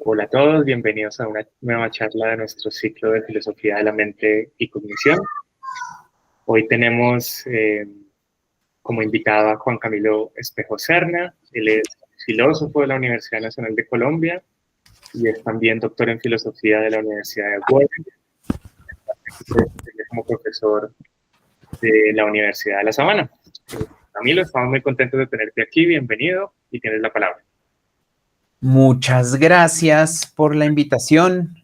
Hola a todos, bienvenidos a una nueva charla de nuestro ciclo de Filosofía de la Mente y Cognición. Hoy tenemos como invitado a Juan Camilo Espejo Serna. Él es filósofo de la Universidad Nacional de Colombia y es también doctor en Filosofía de la Universidad de Wageningen. Él es como profesor de la Universidad de La Sabana. Camilo, estamos muy contentos de tenerte aquí. Bienvenido y tienes la palabra. Muchas gracias por la invitación,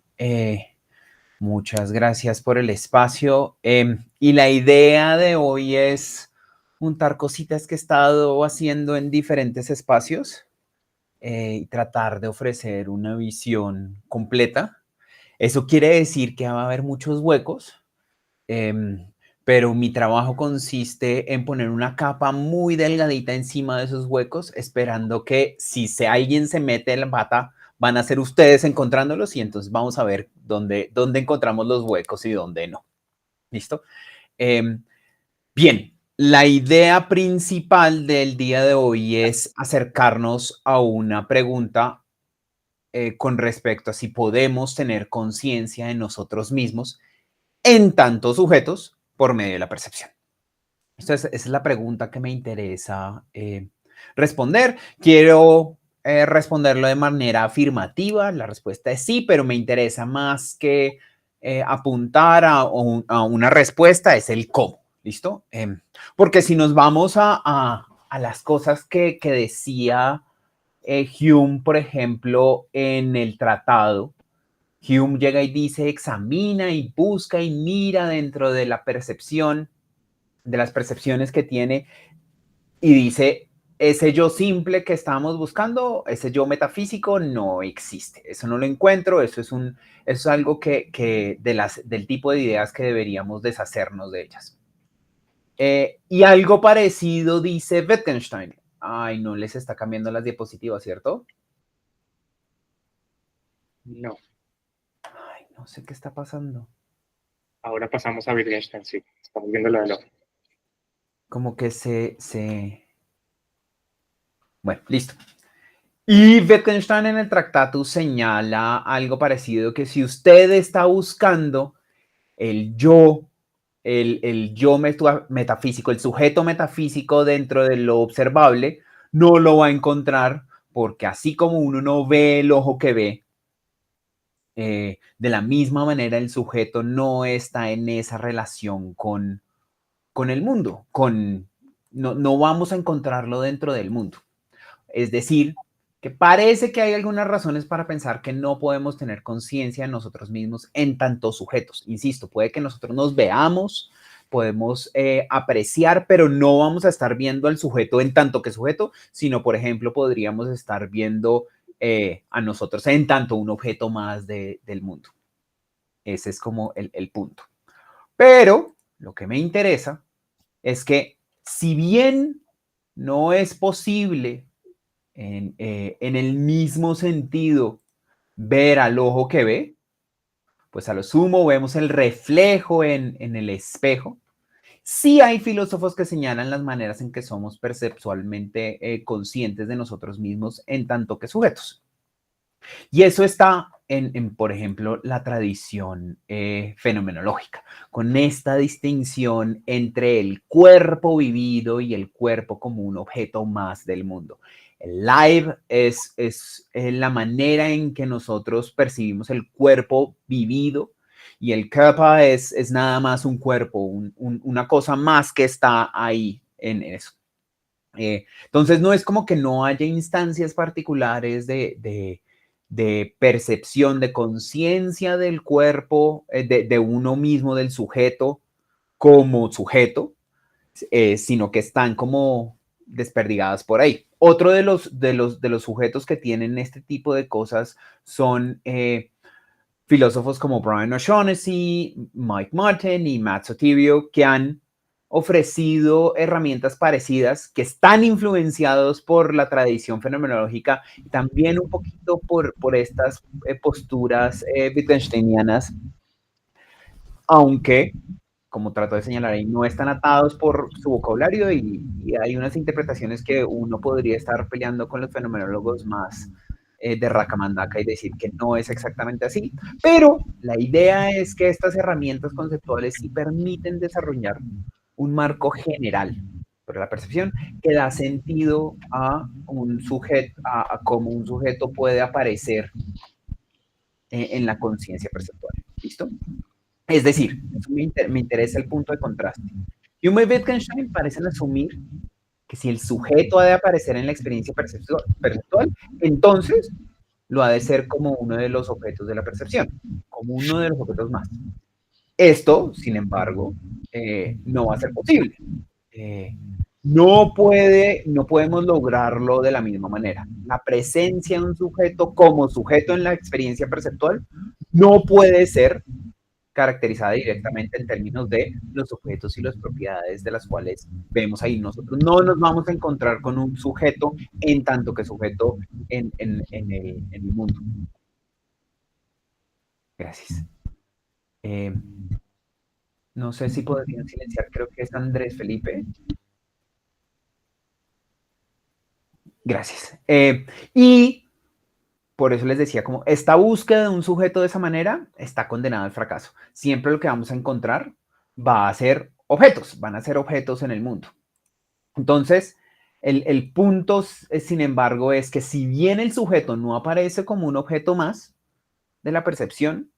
muchas gracias por el espacio. Y la idea de hoy es juntar cositas que he estado haciendo en diferentes espacios y tratar de ofrecer una visión completa. Eso quiere decir que va a haber muchos huecos, pero mi trabajo consiste en poner una capa muy delgadita encima de esos huecos, esperando que si alguien se mete en la pata, van a ser ustedes encontrándolos y entonces vamos a ver dónde encontramos los huecos y dónde no. ¿Listo? Bien, la idea principal del día de hoy es acercarnos a una pregunta con respecto a si podemos tener conciencia de nosotros mismos en tantos sujetos por medio de la percepción. Esa es la pregunta que me interesa responder. Quiero responderlo de manera afirmativa. La respuesta es sí, pero me interesa más que apuntar a una respuesta, es el cómo. ¿Listo? Porque si nos vamos a las cosas que decía Hume, por ejemplo, en el tratado, Hume llega y dice, examina y busca y mira dentro de la percepción, de las percepciones que tiene, y dice, ese yo simple que estamos buscando, ese yo metafísico no existe, eso no lo encuentro, eso es algo del tipo de ideas que deberíamos deshacernos de ellas. Y algo parecido dice Wittgenstein. Ay, no les está cambiando las diapositivas, ¿cierto? No. Ay, no sé qué está pasando. Ahora pasamos a Wittgenstein, sí. Estamos viendo lo del ojo. Como que Bueno, listo. Y Wittgenstein en el Tractatus señala algo parecido, que si usted está buscando el yo, el yo metafísico, el sujeto metafísico dentro de lo observable, no lo va a encontrar porque así como uno no ve el ojo que ve, de la misma manera el sujeto no está en esa relación con el mundo, no vamos a encontrarlo dentro del mundo. Es decir, que parece que hay algunas razones para pensar que no podemos tener conciencia de nosotros mismos en tantos sujetos. Insisto, puede que nosotros nos veamos, podemos apreciar, pero no vamos a estar viendo al sujeto en tanto que sujeto, sino, por ejemplo, podríamos estar viendo a nosotros en tanto un objeto más del mundo. Ese es como el punto. Pero lo que me interesa es que si bien no es posible en el mismo sentido ver al ojo que ve, pues a lo sumo vemos el reflejo en el espejo. Sí hay filósofos que señalan las maneras en que somos perceptualmente conscientes de nosotros mismos en tanto que sujetos. Y eso está por ejemplo, la tradición fenomenológica, con esta distinción entre el cuerpo vivido y el cuerpo como un objeto más del mundo. El live es la manera en que nosotros percibimos el cuerpo vivido y el Körper es nada más un cuerpo, una cosa más que está ahí en eso. Entonces, no es como que no haya instancias particulares de percepción, de conciencia del cuerpo, de uno mismo, del sujeto, como sujeto, sino que están como desperdigadas por ahí. Otro de los sujetos que tienen este tipo de cosas son filósofos como Brian O'Shaughnessy, Mike Martin y Matt Sotirio, que han ofrecido herramientas parecidas que están influenciados por la tradición fenomenológica y también un poquito por estas posturas wittgensteinianas, aunque, como trato de señalar ahí, no están atados por su vocabulario y hay unas interpretaciones que uno podría estar peleando con los fenomenólogos más de Rakamandaka y decir que no es exactamente así, pero la idea es que estas herramientas conceptuales sí permiten desarrollar un marco general para la percepción que da sentido a un sujeto, a cómo un sujeto puede aparecer en la conciencia perceptual. ¿Listo? Es decir, eso me interesa el punto de contraste. Hume y Wittgenstein parecen asumir que si el sujeto ha de aparecer en la experiencia perceptual, entonces lo ha de ser como uno de los objetos de la percepción, como uno de los objetos más. Esto, sin embargo, no va a ser posible. No podemos lograrlo de la misma manera. La presencia de un sujeto como sujeto en la experiencia perceptual no puede ser caracterizada directamente en términos de los objetos y las propiedades de las cuales vemos ahí. Nosotros no nos vamos a encontrar con un sujeto en tanto que sujeto en el mundo. Gracias. No sé si podrían silenciar, creo que es Andrés Felipe. Gracias. Y por eso les decía, como esta búsqueda de un sujeto de esa manera está condenada al fracaso. Siempre lo que vamos a encontrar va a ser objetos, van a ser objetos en el mundo. Entonces, el punto, sin embargo, es que si bien el sujeto no aparece como un objeto más de la percepción,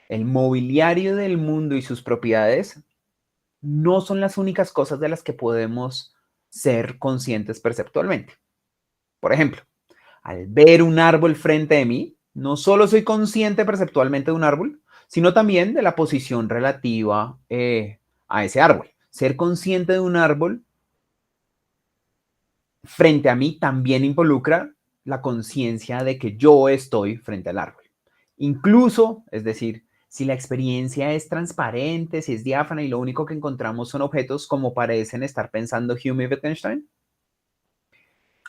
el mobiliario del mundo y sus propiedades no son las únicas cosas de las que podemos ser conscientes perceptualmente. Por ejemplo, al ver un árbol frente de mí, no solo soy consciente perceptualmente de un árbol, sino también de la posición relativa a ese árbol. Ser consciente de un árbol frente a mí también involucra la conciencia de que yo estoy frente al árbol. Incluso, es decir, si la experiencia es transparente, si es diáfana y lo único que encontramos son objetos como parecen estar pensando Hume y Wittgenstein,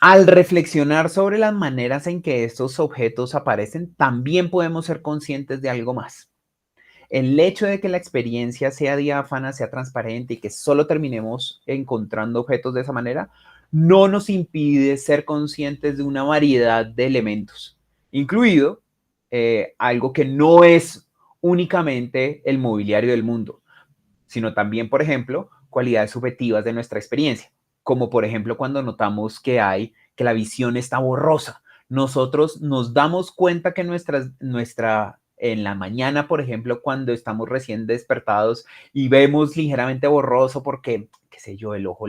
al reflexionar sobre las maneras en que estos objetos aparecen, también podemos ser conscientes de algo más. El hecho de que la experiencia sea diáfana, sea transparente y que solo terminemos encontrando objetos de esa manera, no nos impide ser conscientes de una variedad de elementos, incluido algo que no es únicamente el mobiliario del mundo, sino también, por ejemplo, cualidades subjetivas de nuestra experiencia, como por ejemplo cuando notamos que la visión está borrosa. Nosotros nos damos cuenta que en la mañana, por ejemplo, cuando estamos recién despertados y vemos ligeramente borroso porque, qué sé yo, el ojo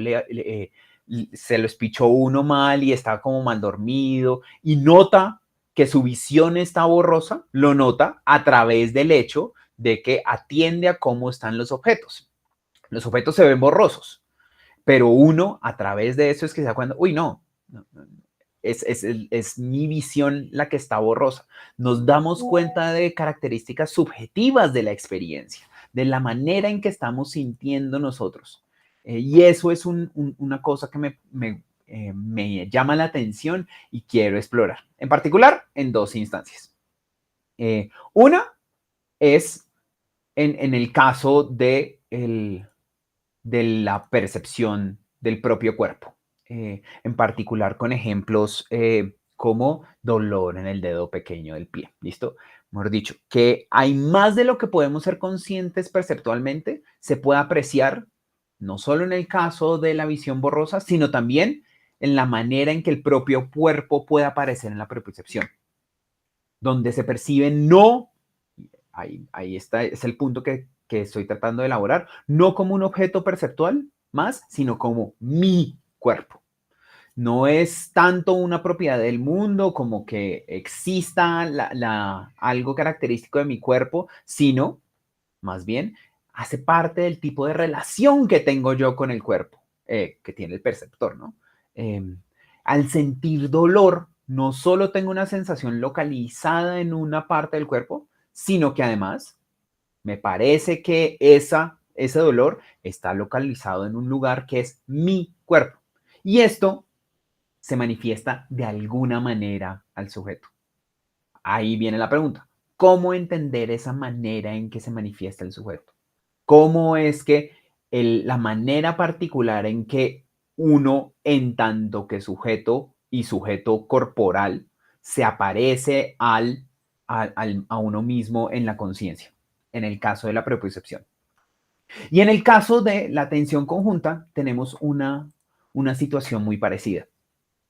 se lo espichó uno mal y está como mal dormido y nota que su visión está borrosa, lo nota a través del hecho de que atiende a cómo están los objetos. Los objetos se ven borrosos, pero uno a través de eso es que se da cuenta, uy, no, es mi visión la que está borrosa. Nos damos cuenta de características subjetivas de la experiencia, de la manera en que estamos sintiendo nosotros. Y eso es una cosa que me llama la atención y quiero explorar. En particular, en dos instancias. Una es en el caso de la percepción del propio cuerpo, en particular con ejemplos como dolor en el dedo pequeño del pie, ¿listo? Mejor dicho, que hay más de lo que podemos ser conscientes perceptualmente, se puede apreciar no solo en el caso de la visión borrosa, sino también en la manera en que el propio cuerpo puede aparecer en la percepción, donde se percibe no, ahí está, es el punto que estoy tratando de elaborar, no como un objeto perceptual más, sino como mi cuerpo. No es tanto una propiedad del mundo como que exista algo característico de mi cuerpo, sino más bien hace parte del tipo de relación que tengo yo con el cuerpo, que tiene el perceptor, ¿no? Eh, Al sentir dolor, no solo tengo una sensación localizada en una parte del cuerpo, sino que además me parece que ese dolor está localizado en un lugar que es mi cuerpo. Y esto se manifiesta de alguna manera al sujeto. Ahí viene la pregunta. ¿Cómo entender esa manera en que se manifiesta el sujeto? ¿Cómo es que la manera particular en que uno, en tanto que sujeto y sujeto corporal, se aparece a uno mismo en la conciencia, en el caso de la propiocepción. Y en el caso de la atención conjunta, tenemos una situación muy parecida.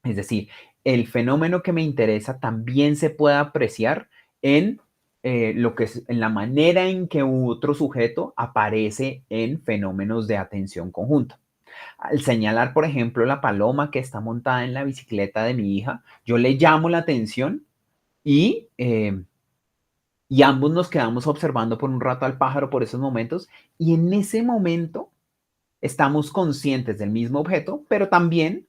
Es decir, el fenómeno que me interesa también se puede apreciar en en la manera en que otro sujeto aparece en fenómenos de atención conjunta. Al señalar, por ejemplo, la paloma que está montada en la bicicleta de mi hija, yo le llamo la atención y ambos nos quedamos observando por un rato al pájaro por esos momentos, y en ese momento estamos conscientes del mismo objeto, pero también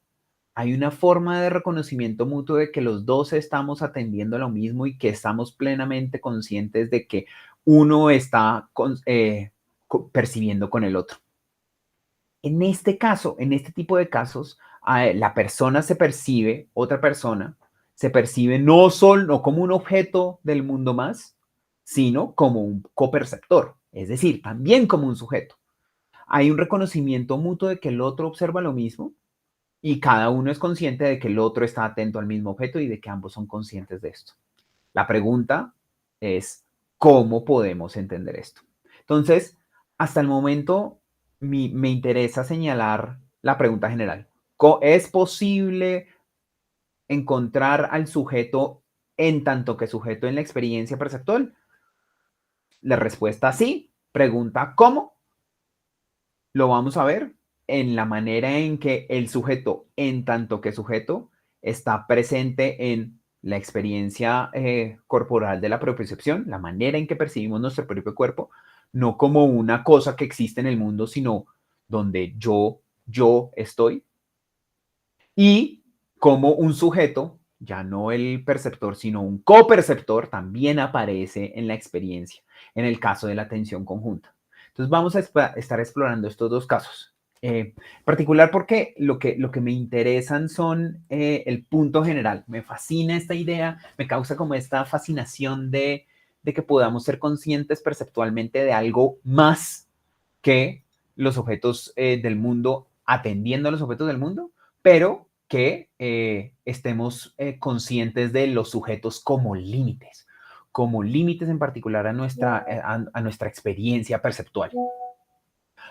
hay una forma de reconocimiento mutuo de que los dos estamos atendiendo a lo mismo y que estamos plenamente conscientes de que uno está percibiendo con el otro. En este caso, en este tipo de casos, la persona se percibe, otra persona se percibe no solo no como un objeto del mundo más, sino como un coperceptor, es decir, también como un sujeto. Hay un reconocimiento mutuo de que el otro observa lo mismo y cada uno es consciente de que el otro está atento al mismo objeto y de que ambos son conscientes de esto. La pregunta es, ¿cómo podemos entender esto? Entonces, hasta el momento me interesa señalar la pregunta general. ¿Es posible encontrar al sujeto en tanto que sujeto en la experiencia perceptual? La respuesta sí. Pregunta, ¿cómo? Lo vamos a ver en la manera en que el sujeto, en tanto que sujeto, está presente en la experiencia corporal de la propiocepción, la manera en que percibimos nuestro propio cuerpo, no como una cosa que existe en el mundo, sino donde yo estoy, y como un sujeto, ya no el perceptor, sino un coperceptor, también aparece en la experiencia, en el caso de la atención conjunta. Entonces vamos a estar explorando estos dos casos. En particular porque lo que me interesan son el punto general. Me fascina esta idea, me causa como esta fascinación de que podamos ser conscientes perceptualmente de algo más que los objetos del mundo, atendiendo a los objetos del mundo, pero que estemos conscientes de los sujetos como límites en particular a nuestra experiencia perceptual.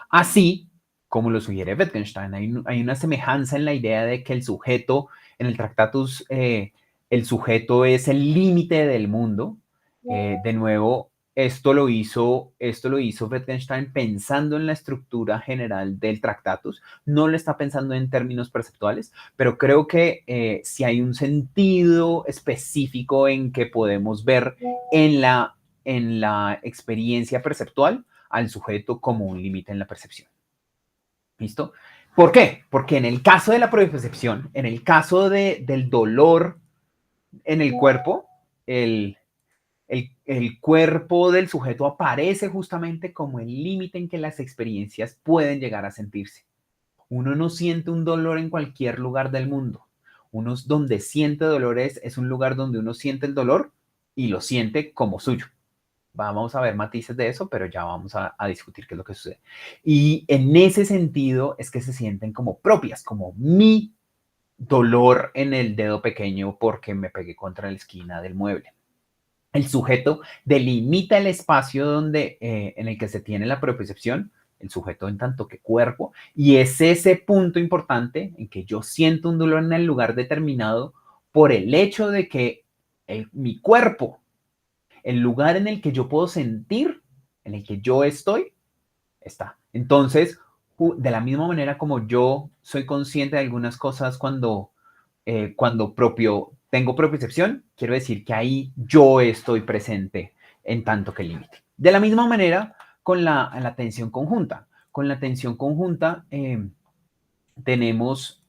Así como lo sugiere Wittgenstein, hay una semejanza en la idea de que el sujeto, en el Tractatus, el sujeto es el límite del mundo. De nuevo, esto lo hizo Wittgenstein pensando en la estructura general del Tractatus. No lo está pensando en términos perceptuales, pero creo que si hay un sentido específico en que podemos ver en la experiencia perceptual al sujeto como un límite en la percepción. ¿Listo? ¿Por qué? Porque en el caso de la propiocepción, en el caso del dolor en el cuerpo, el cuerpo del sujeto aparece justamente como el límite en que las experiencias pueden llegar a sentirse. Uno no siente un dolor en cualquier lugar del mundo. Uno donde siente dolores es un lugar donde uno siente el dolor y lo siente como suyo. Vamos a ver matices de eso, pero ya vamos a discutir qué es lo que sucede. Y en ese sentido es que se sienten como propias, como mi dolor en el dedo pequeño porque me pegué contra la esquina del mueble. El sujeto delimita el espacio en el que se tiene la propiocepción, el sujeto en tanto que cuerpo, y es ese punto importante en que yo siento un dolor en el lugar determinado por el hecho de que mi cuerpo, el lugar en el que yo puedo sentir, en el que yo estoy, está. Entonces, de la misma manera como yo soy consciente de algunas cosas cuando tengo propiocepción, quiero decir que ahí yo estoy presente en tanto que límite. De la misma manera con la atención conjunta. Con la atención conjunta tenemos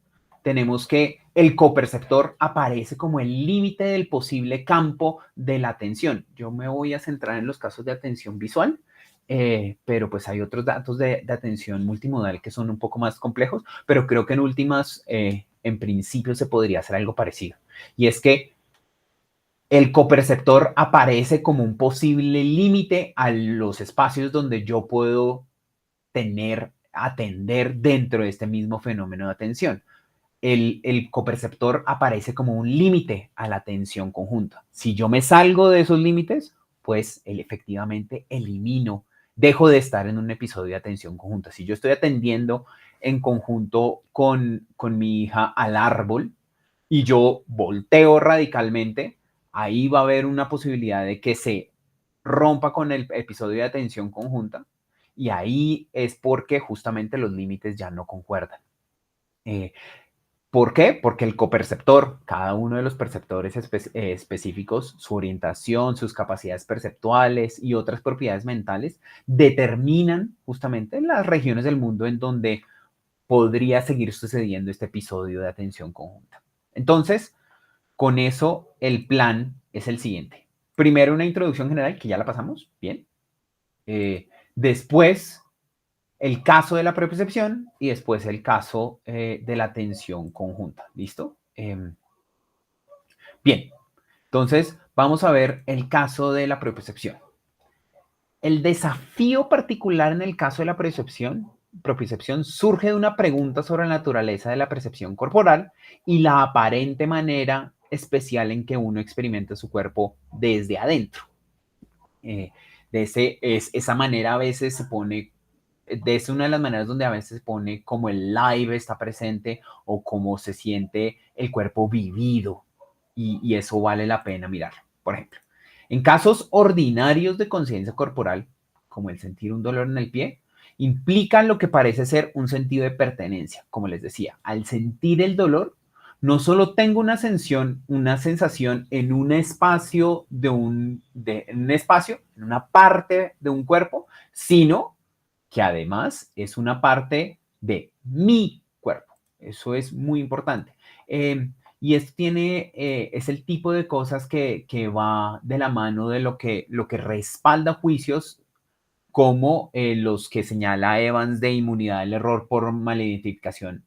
que el coperceptor aparece como el límite del posible campo de la atención. Yo me voy a centrar en los casos de atención visual, pero pues hay otros datos de atención multimodal que son un poco más complejos, pero creo que en últimas, en principio se podría hacer algo parecido. Y es que el coperceptor aparece como un posible límite a los espacios donde yo puedo atender dentro de este mismo fenómeno de atención. el coperceptor aparece como un límite a la atención conjunta. Si yo me salgo de esos límites, pues efectivamente dejo de estar en un episodio de atención conjunta. Si yo estoy atendiendo en conjunto con mi hija al árbol y yo volteo radicalmente, ahí va a haber una posibilidad de que se rompa con el episodio de atención conjunta, y ahí es porque justamente los límites ya no concuerdan. ¿Por qué? Porque el coperceptor, cada uno de los perceptores específicos, su orientación, sus capacidades perceptuales y otras propiedades mentales, determinan justamente las regiones del mundo en donde podría seguir sucediendo este episodio de atención conjunta. Entonces, con eso, el plan es el siguiente. Primero, una introducción general, que ya la pasamos, bien. Después, el caso de la propiocepción y después el caso de la atención conjunta. ¿Listo? Bien, entonces vamos a ver el caso de la propiocepción. El desafío particular en el caso de la propiocepción surge de una pregunta sobre la naturaleza de la percepción corporal y la aparente manera especial en que uno experimenta su cuerpo desde adentro. Esa manera a veces se pone, es una de las maneras donde a veces se pone como el live está presente o cómo se siente el cuerpo vivido, y eso vale la pena mirarlo. Por ejemplo, en casos ordinarios de conciencia corporal, como el sentir un dolor en el pie, implican lo que parece ser un sentido de pertenencia. Como les decía, al sentir el dolor, no solo tengo una sensación en un espacio en una parte de un cuerpo, sino que además es una parte de mi cuerpo. Eso es muy importante. Y esto es el tipo de cosas que va de la mano de lo que respalda juicios como los que señala Evans de inmunidad del error por malidentificación,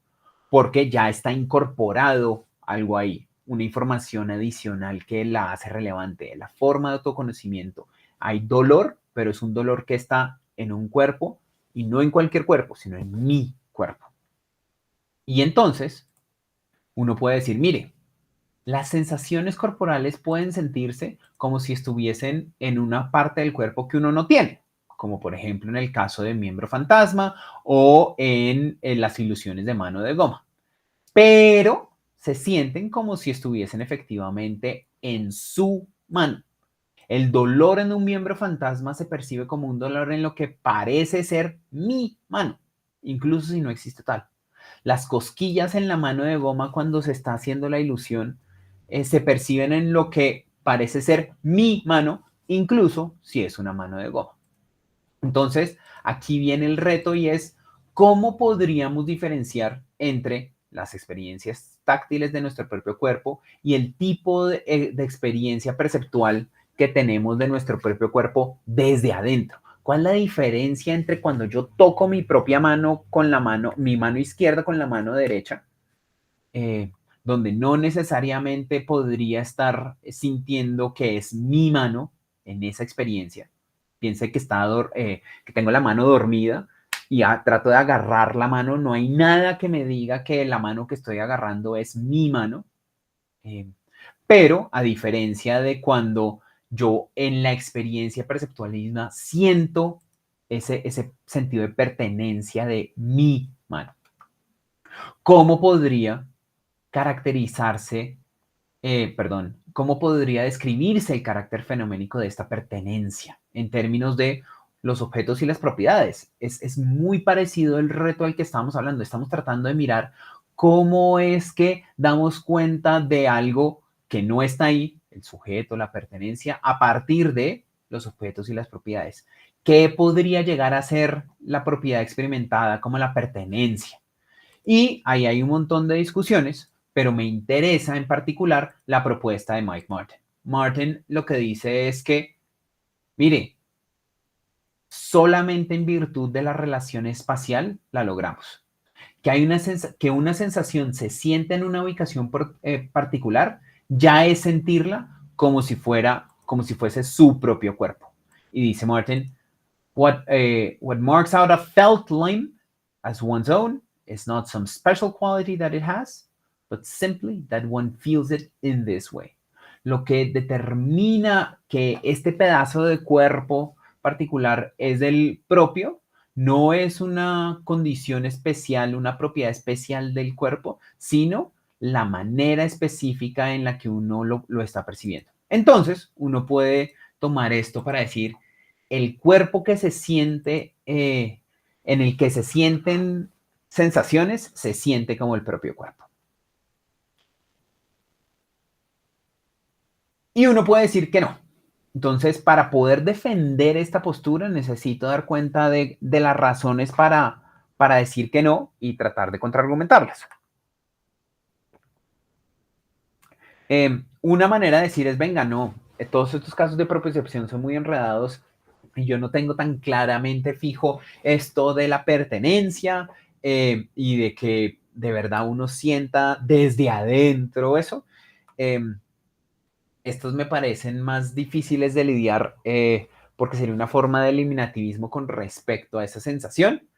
porque ya está incorporado algo ahí, una información adicional que la hace relevante, la forma de autoconocimiento. Hay dolor, pero es un dolor que está en un cuerpo y no en cualquier cuerpo, sino en mi cuerpo. Y entonces uno puede decir, mire, las sensaciones corporales pueden sentirse como si estuviesen en una parte del cuerpo que uno no tiene, como por ejemplo en el caso de miembro fantasma o en las ilusiones de mano de goma. Pero se sienten como si estuviesen efectivamente en su mano. El dolor en un miembro fantasma se percibe como un dolor en lo que parece ser mi mano, incluso si no existe tal. Las cosquillas en la mano de goma cuando se está haciendo la ilusión se perciben en lo que parece ser mi mano, incluso si es una mano de goma. Entonces, aquí viene el reto y es cómo podríamos diferenciar entre las experiencias táctiles de nuestro propio cuerpo y el tipo de experiencia perceptual que tenemos de nuestro propio cuerpo desde adentro. ¿Cuál es la diferencia entre cuando yo toco mi propia mano con mi mano izquierda con la mano derecha, donde no necesariamente podría estar sintiendo que es mi mano en esa experiencia? Piense que que tengo la mano dormida y trato de agarrar la mano. No hay nada que me diga que la mano que estoy agarrando es mi mano. Pero a diferencia de cuando yo en la experiencia perceptual misma siento ese sentido de pertenencia de mi mano. ¿Cómo podría cómo podría describirse el carácter fenoménico de esta pertenencia en términos de los objetos y las propiedades? Es muy parecido el reto al que estábamos hablando. Estamos tratando de mirar cómo es que damos cuenta de algo que no está ahí, el sujeto, la pertenencia, a partir de los objetos y las propiedades. ¿Qué podría llegar a ser la propiedad experimentada como la pertenencia? Y ahí hay un montón de discusiones, pero me interesa en particular la propuesta de Mike Martin. Martin lo que dice es que, mire, solamente en virtud de la relación espacial la logramos. Que una sensación se siente en una ubicación particular, ya es sentirla como si fuese su propio cuerpo. Y dice Martin, what marks out a felt limb as one's own is not some special quality that it has, but simply that one feels it in this way. Lo que determina que este pedazo de cuerpo particular es el propio no es una condición especial, una propiedad especial del cuerpo, sino la manera específica en la que uno lo está percibiendo. Entonces, uno puede tomar esto para decir, el cuerpo que se siente, en el que se sienten sensaciones, se siente como el propio cuerpo. Y uno puede decir que no. Entonces, para poder defender esta postura, necesito dar cuenta de las razones para decir que no y tratar de contraargumentarlas. Una manera de decir es, venga, no, todos estos casos de propiocepción son muy enredados y yo no tengo tan claramente fijo esto de la pertenencia y de que de verdad uno sienta desde adentro eso. Estos me parecen más difíciles de lidiar porque sería una forma de eliminativismo con respecto a esa sensación.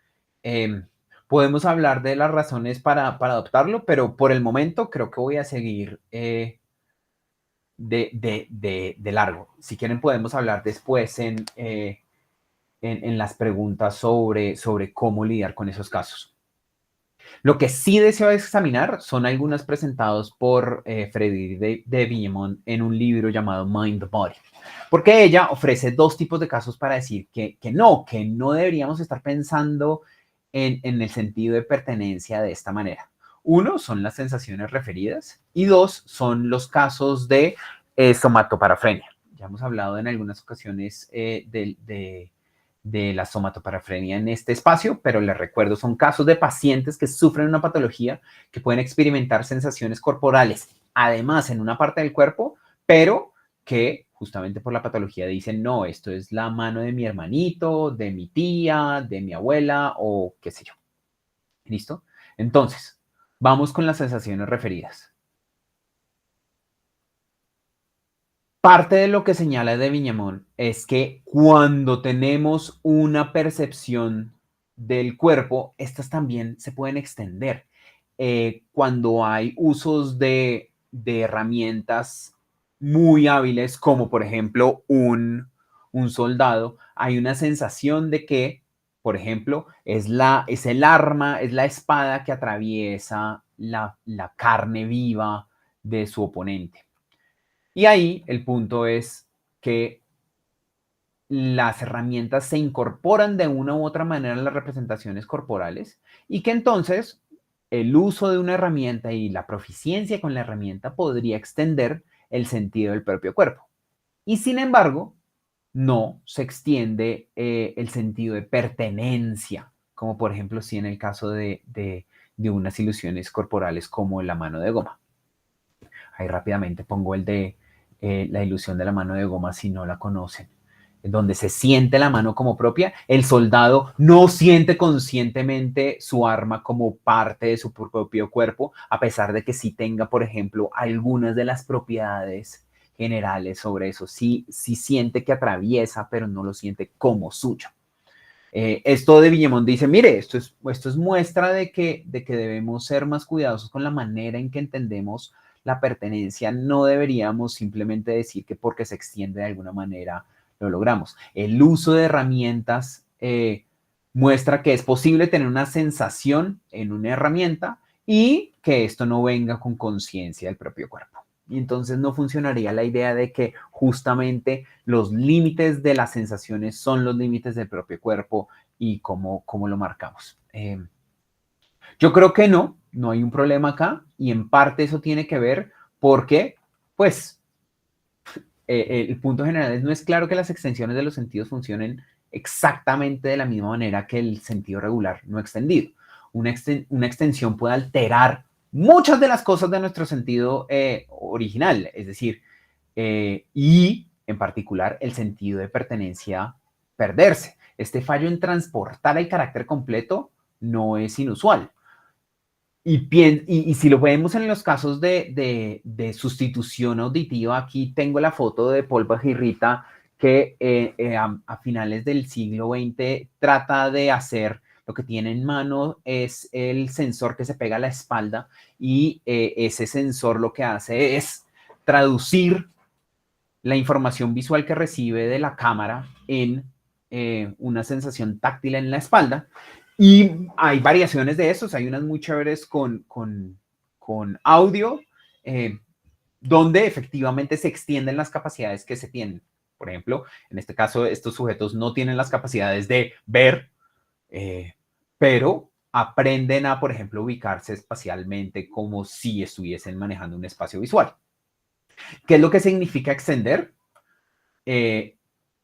Podemos hablar de las razones para adoptarlo, pero por el momento creo que voy a seguir de largo. Si quieren podemos hablar después en las preguntas sobre cómo lidiar con esos casos. Lo que sí deseo examinar son algunas presentados por Frédéric de Vignemont en un libro llamado Mind the Body, porque ella ofrece dos tipos de casos para decir que no deberíamos estar pensando en el sentido de pertenencia de esta manera. Uno son las sensaciones referidas y dos son los casos de somatoparafrenia. Ya hemos hablado en algunas ocasiones de la somatoparafrenia en este espacio, pero les recuerdo, son casos de pacientes que sufren una patología que pueden experimentar sensaciones corporales, además en una parte del cuerpo, pero que justamente por la patología dicen, no, esto es la mano de mi hermanito, de mi tía, de mi abuela o qué sé yo. ¿Listo? Entonces, vamos con las sensaciones referidas. Parte de lo que señala de Vignemont es que cuando tenemos una percepción del cuerpo, estas también se pueden extender. Cuando hay usos de herramientas muy hábiles, como por ejemplo un soldado, hay una sensación de que, por ejemplo, es el arma, es la espada que atraviesa la carne viva de su oponente. Y ahí el punto es que las herramientas se incorporan de una u otra manera en las representaciones corporales y que entonces el uso de una herramienta y la proficiencia con la herramienta podría extender el sentido del propio cuerpo. Y sin embargo, no se extiende el sentido de pertenencia, como por ejemplo sí en el caso de unas ilusiones corporales como la mano de goma. Ahí rápidamente pongo el de la ilusión de la mano de goma si no la conocen, donde se siente la mano como propia. El soldado no siente conscientemente su arma como parte de su propio cuerpo, a pesar de que sí tenga, por ejemplo, algunas de las propiedades generales sobre eso. Sí siente que atraviesa, pero no lo siente como suyo. Esto de Vignemont dice, mire, esto es muestra de que debemos ser más cuidadosos con la manera en que entendemos la pertenencia. No deberíamos simplemente decir que porque se extiende de alguna manera lo logramos. El uso de herramientas muestra que es posible tener una sensación en una herramienta y que esto no venga con conciencia del propio cuerpo. Y entonces no funcionaría la idea de que justamente los límites de las sensaciones son los límites del propio cuerpo y cómo lo marcamos. Yo creo que no hay un problema acá y en parte eso tiene que ver porque, pues, el punto general no es claro que las extensiones de los sentidos funcionen exactamente de la misma manera que el sentido regular no extendido. Una extensión puede alterar muchas de las cosas de nuestro sentido original, es decir, y en particular el sentido de pertenencia perderse. Este fallo en transportar el carácter completo no es inusual. Y si lo vemos en los casos de sustitución auditiva, aquí tengo la foto de Paul Bajirrita que a finales del siglo XX trata de hacer lo que tiene en mano es el sensor que se pega a la espalda y ese sensor lo que hace es traducir la información visual que recibe de la cámara en una sensación táctil en la espalda. Y hay variaciones de esos, hay unas muy chéveres con audio, donde efectivamente se extienden las capacidades que se tienen. Por ejemplo, en este caso, estos sujetos no tienen las capacidades de ver, pero aprenden a, por ejemplo, ubicarse espacialmente como si estuviesen manejando un espacio visual. ¿Qué es lo que significa extender?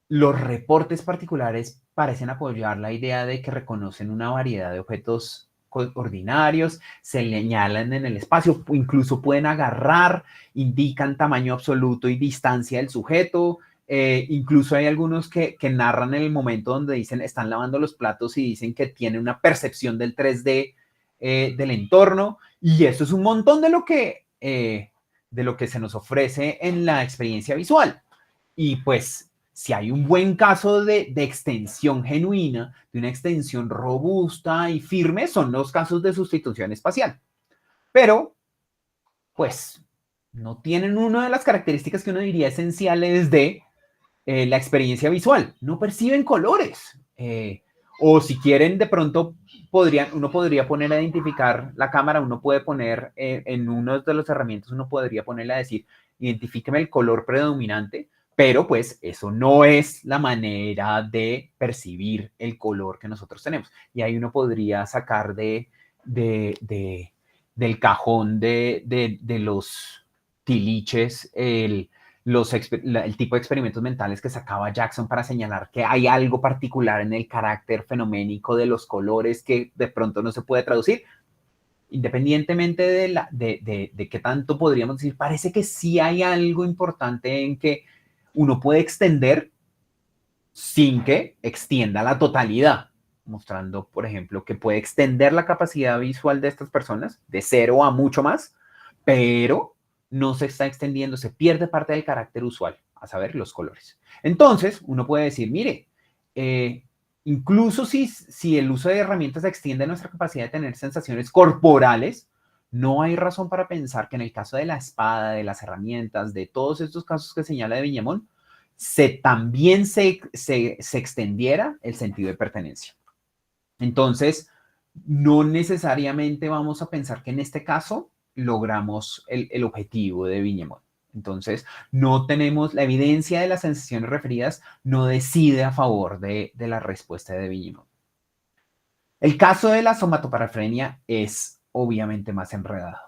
Los reportes particulares parecen apoyar la idea de que reconocen una variedad de objetos ordinarios, se señalan en el espacio, incluso pueden agarrar, indican tamaño absoluto y distancia del sujeto. Incluso hay algunos que narran en el momento donde dicen están lavando los platos y dicen que tienen una percepción del 3D del entorno. Y eso es un montón de lo que se nos ofrece en la experiencia visual. Y pues, si hay un buen caso de extensión genuina, de una extensión robusta y firme, son los casos de sustitución espacial. Pero, pues, no tienen una de las características que uno diría esenciales de la experiencia visual. No perciben colores. O si quieren, de pronto, uno podría poner a identificar la cámara, uno puede poner en uno de las herramientas, uno podría ponerle a decir, identifíqueme el color predominante, pero pues eso no es la manera de percibir el color que nosotros tenemos. Y ahí uno podría sacar del cajón de los tiliches el tipo de experimentos mentales que sacaba Jackson para señalar que hay algo particular en el carácter fenoménico de los colores que de pronto no se puede traducir. Independientemente de qué tanto podríamos decir, parece que sí hay algo importante en que uno puede extender sin que extienda la totalidad, mostrando, por ejemplo, que puede extender la capacidad visual de estas personas de 0 a mucho más, pero no se está extendiendo, se pierde parte del carácter usual, a saber, los colores. Entonces, uno puede decir, mire, incluso si el uso de herramientas extiende nuestra capacidad de tener sensaciones corporales, no hay razón para pensar que en el caso de la espada, de las herramientas, de todos estos casos que señala de Viñamón, también se extendiera el sentido de pertenencia. Entonces, no necesariamente vamos a pensar que en este caso logramos el objetivo de Viñemont. Entonces, no tenemos la evidencia de las sensaciones referidas, no decide a favor de la respuesta de Viñemont. El caso de la somatoparafrenia es obviamente más enredado.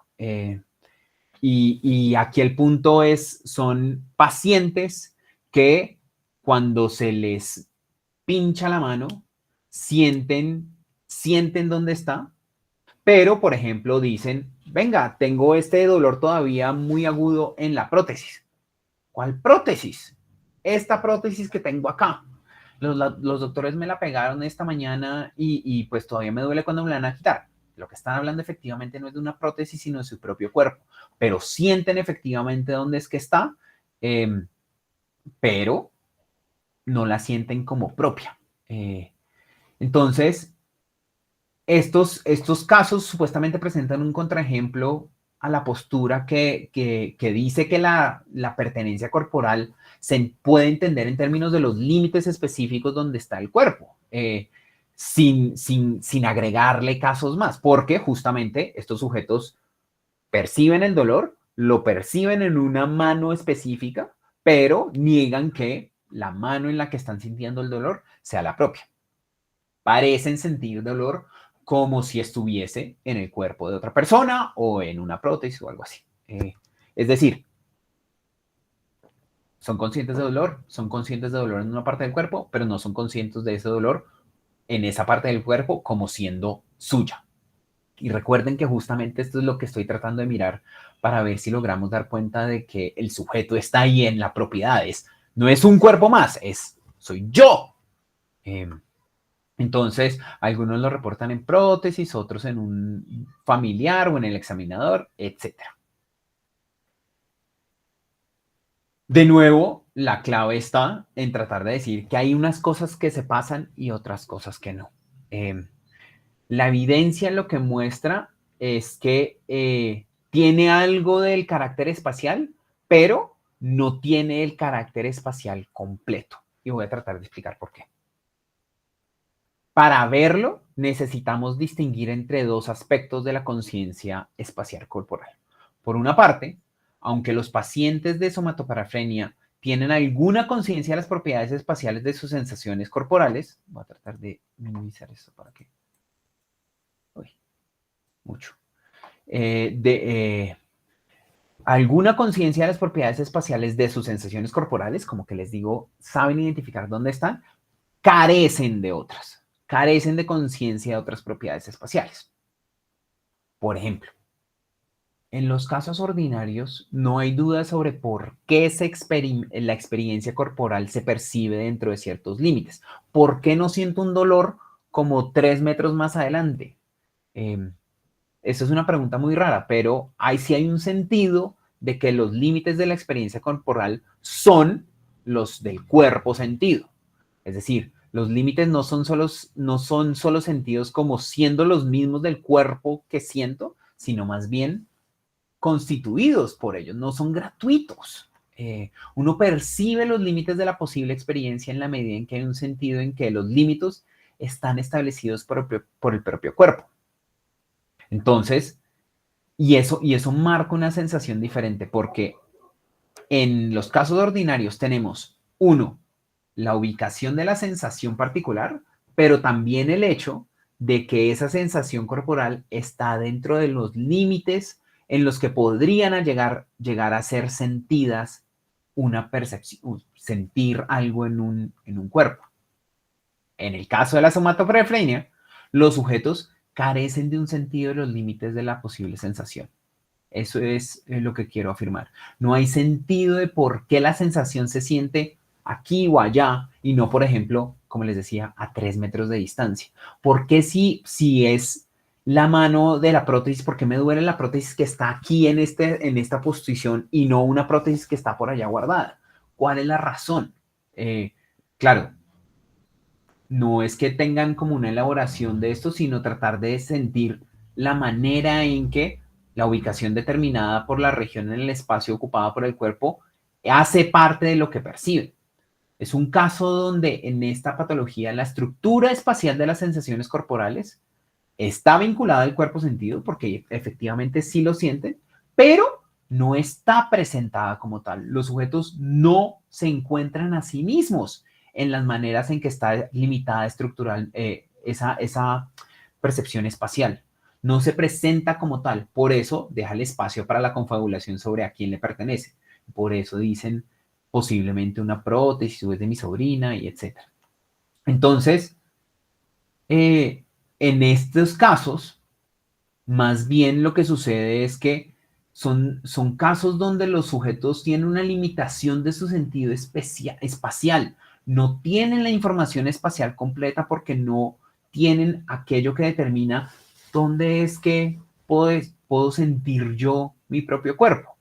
Y aquí el punto son pacientes que cuando se les pincha la mano, sienten dónde está, pero, por ejemplo, dicen, venga, tengo este dolor todavía muy agudo en la prótesis. ¿Cuál prótesis? Esta prótesis que tengo acá. Los doctores me la pegaron esta mañana y pues todavía me duele cuando me la van a quitar. Lo que están hablando efectivamente no es de una prótesis, sino de su propio cuerpo, pero sienten efectivamente dónde es que está, pero no la sienten como propia. Entonces, estos casos supuestamente presentan un contraejemplo a la postura que dice que la pertenencia corporal se puede entender en términos de los límites específicos donde está el cuerpo, sin agregarle casos más, porque justamente estos sujetos perciben el dolor, lo perciben en una mano específica, pero niegan que la mano en la que están sintiendo el dolor sea la propia. Parecen sentir dolor como si estuviese en el cuerpo de otra persona o en una prótesis o algo así. Es decir, son conscientes de dolor en una parte del cuerpo, pero no son conscientes de ese dolor en esa parte del cuerpo como siendo suya. Y recuerden que justamente esto es lo que estoy tratando de mirar para ver si logramos dar cuenta de que el sujeto está ahí en la propiedad. No es un cuerpo más, soy yo. Entonces, algunos lo reportan en prótesis, otros en un familiar o en el examinador, etc. De nuevo, la clave está en tratar de decir que hay unas cosas que se pasan y otras cosas que no. La evidencia lo que muestra es que tiene algo del carácter espacial, pero no tiene el carácter espacial completo. Y voy a tratar de explicar por qué. Para verlo, necesitamos distinguir entre dos aspectos de la conciencia espacial corporal. Por una parte, aunque los pacientes de somatoparafrenia tienen alguna conciencia de las propiedades espaciales de sus sensaciones corporales, voy a tratar de minimizar esto para que... Uy, mucho. Alguna conciencia de las propiedades espaciales de sus sensaciones corporales, como que les digo, saben identificar dónde están, carecen de otras, carecen de conciencia de otras propiedades espaciales. Por ejemplo, en los casos ordinarios no hay duda sobre por qué la experiencia corporal se percibe dentro de ciertos límites. ¿Por qué no siento un dolor como 3 metros más adelante? Esa es una pregunta muy rara, pero sí hay un sentido de que los límites de la experiencia corporal son los del cuerpo sentido. Es decir, los límites no son solo sentidos como siendo los mismos del cuerpo que siento, sino más bien constituidos por ellos, no son gratuitos. Uno percibe los límites de la posible experiencia en la medida en que hay un sentido en que los límites están establecidos por el propio cuerpo. Entonces, y eso marca una sensación diferente porque en los casos ordinarios tenemos, uno, la ubicación de la sensación particular, pero también el hecho de que esa sensación corporal está dentro de los límites en los que podrían llegar a ser sentidas una percepción, sentir algo en un cuerpo. En el caso de la somatoparafrenia, los sujetos carecen de un sentido de los límites de la posible sensación. Eso es lo que quiero afirmar. No hay sentido de por qué la sensación se siente aquí o allá y no, por ejemplo, como les decía, a 3 metros de distancia. ¿Por qué si es la mano de la prótesis, por qué me duele la prótesis que está aquí en esta posición y no una prótesis que está por allá guardada? ¿Cuál es la razón? Claro, no es que tengan como una elaboración de esto, sino tratar de sentir la manera en que la ubicación determinada por la región en el espacio ocupada por el cuerpo hace parte de lo que perciben. Es un caso donde en esta patología la estructura espacial de las sensaciones corporales está vinculada al cuerpo sentido porque efectivamente sí lo sienten, pero no está presentada como tal. Los sujetos no se encuentran a sí mismos en las maneras en que está limitada estructural esa percepción espacial. No se presenta como tal. Por eso deja el espacio para la confabulación sobre a quién le pertenece. Por eso dicen posiblemente una prótesis o es de mi sobrina y etc. Entonces, en estos casos, más bien lo que sucede es que son casos donde los sujetos tienen una limitación de su sentido espacial. No tienen la información espacial completa porque no tienen aquello que determina dónde es que puedo sentir yo mi propio cuerpo.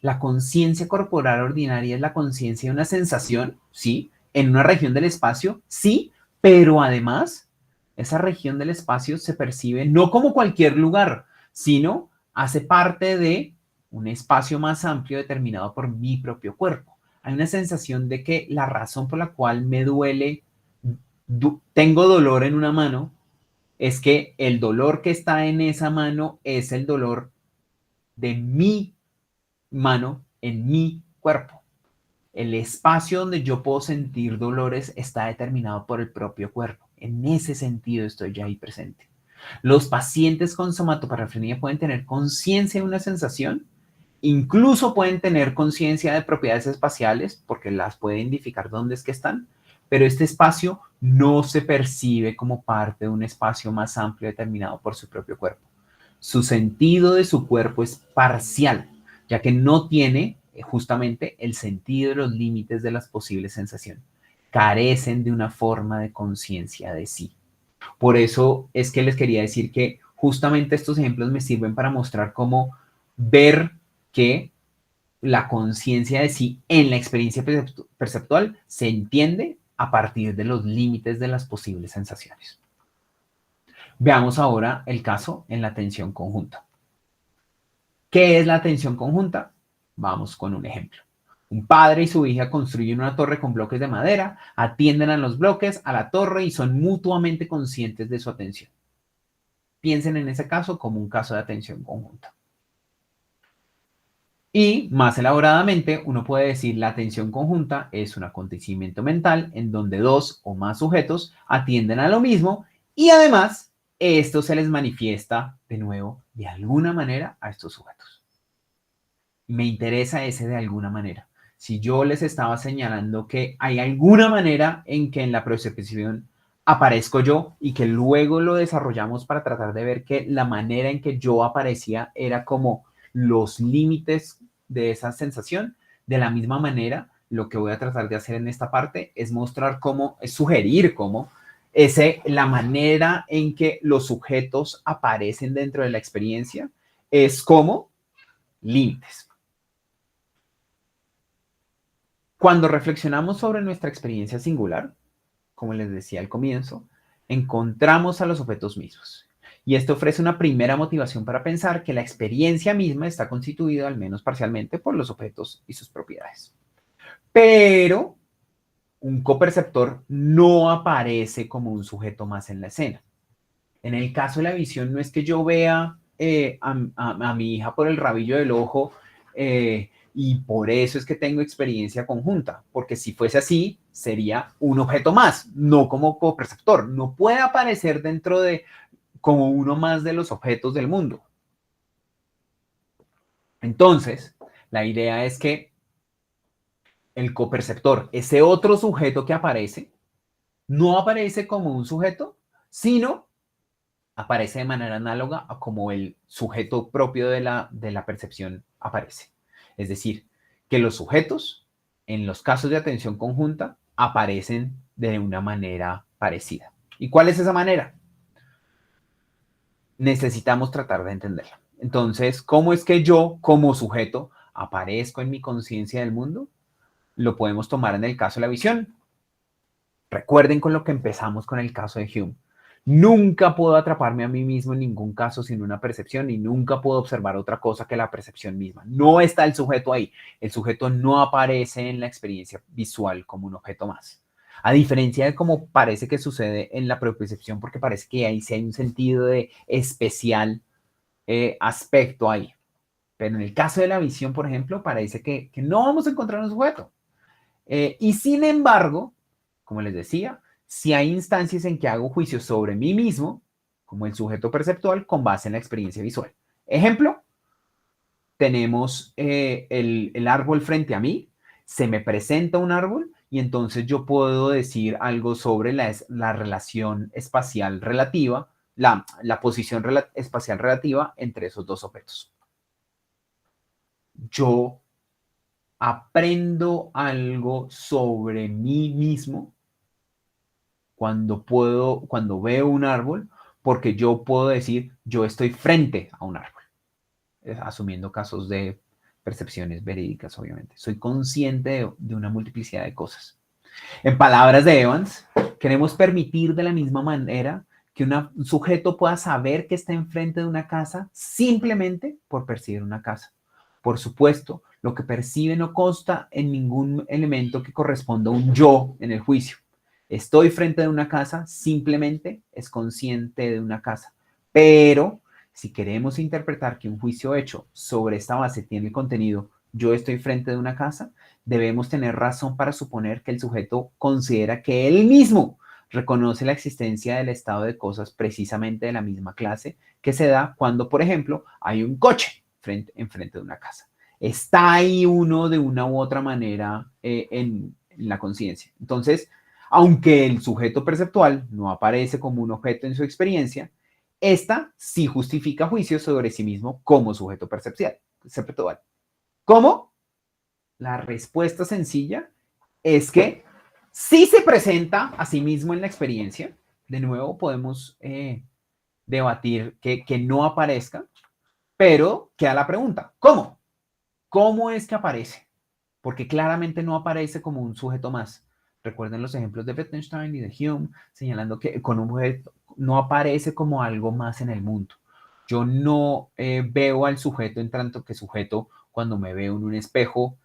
La conciencia corporal ordinaria es la conciencia de una sensación, sí, en una región del espacio, sí, pero además esa región del espacio se percibe no como cualquier lugar, sino hace parte de un espacio más amplio determinado por mi propio cuerpo. Hay una sensación de que la razón por la cual me duele, tengo dolor en una mano, es que el dolor que está en esa mano es el dolor de mi mano en mi cuerpo. El espacio donde yo puedo sentir dolores está determinado por el propio cuerpo. En ese sentido estoy ya ahí presente. Los pacientes con somatoparafrenia pueden tener conciencia de una sensación, incluso pueden tener conciencia de propiedades espaciales, porque las puede identificar dónde es que están, pero este espacio no se percibe como parte de un espacio más amplio determinado por su propio cuerpo. Su sentido de su cuerpo es parcial, ya que no tiene justamente el sentido de los límites de las posibles sensaciones. Carecen de una forma de conciencia de sí. Por eso es que les quería decir que justamente estos ejemplos me sirven para mostrar cómo ver que la conciencia de sí en la experiencia perceptual se entiende a partir de los límites de las posibles sensaciones. Veamos ahora el caso en la atención conjunta. ¿Qué es la atención conjunta? Vamos con un ejemplo. Un padre y su hija construyen una torre con bloques de madera, atienden a los bloques, a la torre y son mutuamente conscientes de su atención. Piensen en ese caso como un caso de atención conjunta. Y más elaboradamente, uno puede decir la atención conjunta es un acontecimiento mental en donde dos o más sujetos atienden a lo mismo y además esto se les manifiesta de nuevo de alguna manera a estos sujetos. Me interesa ese de alguna manera. Si yo les estaba señalando que hay alguna manera en que en la percepción aparezco yo y que luego lo desarrollamos para tratar de ver que la manera en que yo aparecía era como los límites de esa sensación, de la misma manera, lo que voy a tratar de hacer en esta parte es mostrar cómo, es sugerir cómo la manera en que los sujetos aparecen dentro de la experiencia es como límites. Cuando reflexionamos sobre nuestra experiencia singular, como les decía al comienzo, encontramos a los objetos mismos. Y esto ofrece una primera motivación para pensar que la experiencia misma está constituida, al menos parcialmente, por los objetos y sus propiedades. Pero un coperceptor no aparece como un sujeto más en la escena. En el caso de la visión, no es que yo vea a mi hija por el rabillo del ojo y por eso es que tengo experiencia conjunta, porque si fuese así, sería un objeto más, no como coperceptor. No puede aparecer dentro de como uno más de los objetos del mundo. Entonces, la idea es que el coperceptor, ese otro sujeto que aparece, no aparece como un sujeto, sino aparece de manera análoga a como el sujeto propio de la percepción aparece. Es decir, que los sujetos, en los casos de atención conjunta, aparecen de una manera parecida. ¿Y cuál es esa manera? Necesitamos tratar de entenderla. Entonces, ¿cómo es que yo, como sujeto, aparezco en mi conciencia del mundo? Lo podemos tomar en el caso de la visión. Recuerden con lo que empezamos con el caso de Hume. Nunca puedo atraparme a mí mismo en ningún caso sin una percepción y nunca puedo observar otra cosa que la percepción misma. No está el sujeto ahí. El sujeto no aparece en la experiencia visual como un objeto más. A diferencia de cómo parece que sucede en la propiocepción, porque parece que ahí sí hay un sentido de especial aspecto ahí. Pero en el caso de la visión, por ejemplo, parece que no vamos a encontrar un sujeto. Y sin embargo, como les decía, si hay instancias en que hago juicios sobre mí mismo, como el sujeto perceptual, con base en la experiencia visual. Ejemplo, tenemos el árbol frente a mí, se me presenta un árbol y entonces yo puedo decir algo sobre la relación espacial relativa, la posición espacial relativa entre esos dos objetos. Yo aprendo algo sobre mí mismo cuando veo un árbol, porque yo puedo decir, yo estoy frente a un árbol, asumiendo casos de percepciones verídicas, obviamente. Soy consciente de una multiplicidad de cosas. En palabras de Evans, queremos permitir de la misma manera que un sujeto pueda saber que está enfrente de una casa simplemente por percibir una casa. Por supuesto, lo que percibe no consta en ningún elemento que corresponda a un yo en el juicio. Estoy frente de una casa, simplemente es consciente de una casa. Pero si queremos interpretar que un juicio hecho sobre esta base tiene el contenido, yo estoy frente de una casa, debemos tener razón para suponer que el sujeto considera que él mismo reconoce la existencia del estado de cosas precisamente de la misma clase que se da cuando, por ejemplo, hay un coche enfrente de una casa. Está ahí uno de una u otra manera en la conciencia. Entonces, aunque el sujeto perceptual no aparece como un objeto en su experiencia, esta sí justifica juicios sobre sí mismo como sujeto perceptual. ¿Cómo? La respuesta sencilla es que sí se presenta a sí mismo en la experiencia. De nuevo, podemos debatir que no aparezca, pero queda la pregunta, ¿cómo? ¿Cómo es que aparece? Porque claramente no aparece como un sujeto más. Recuerden los ejemplos de Wittgenstein y de Hume, señalando que con no aparece como algo más en el mundo. Yo no veo al sujeto en tanto que sujeto cuando me veo en un espejo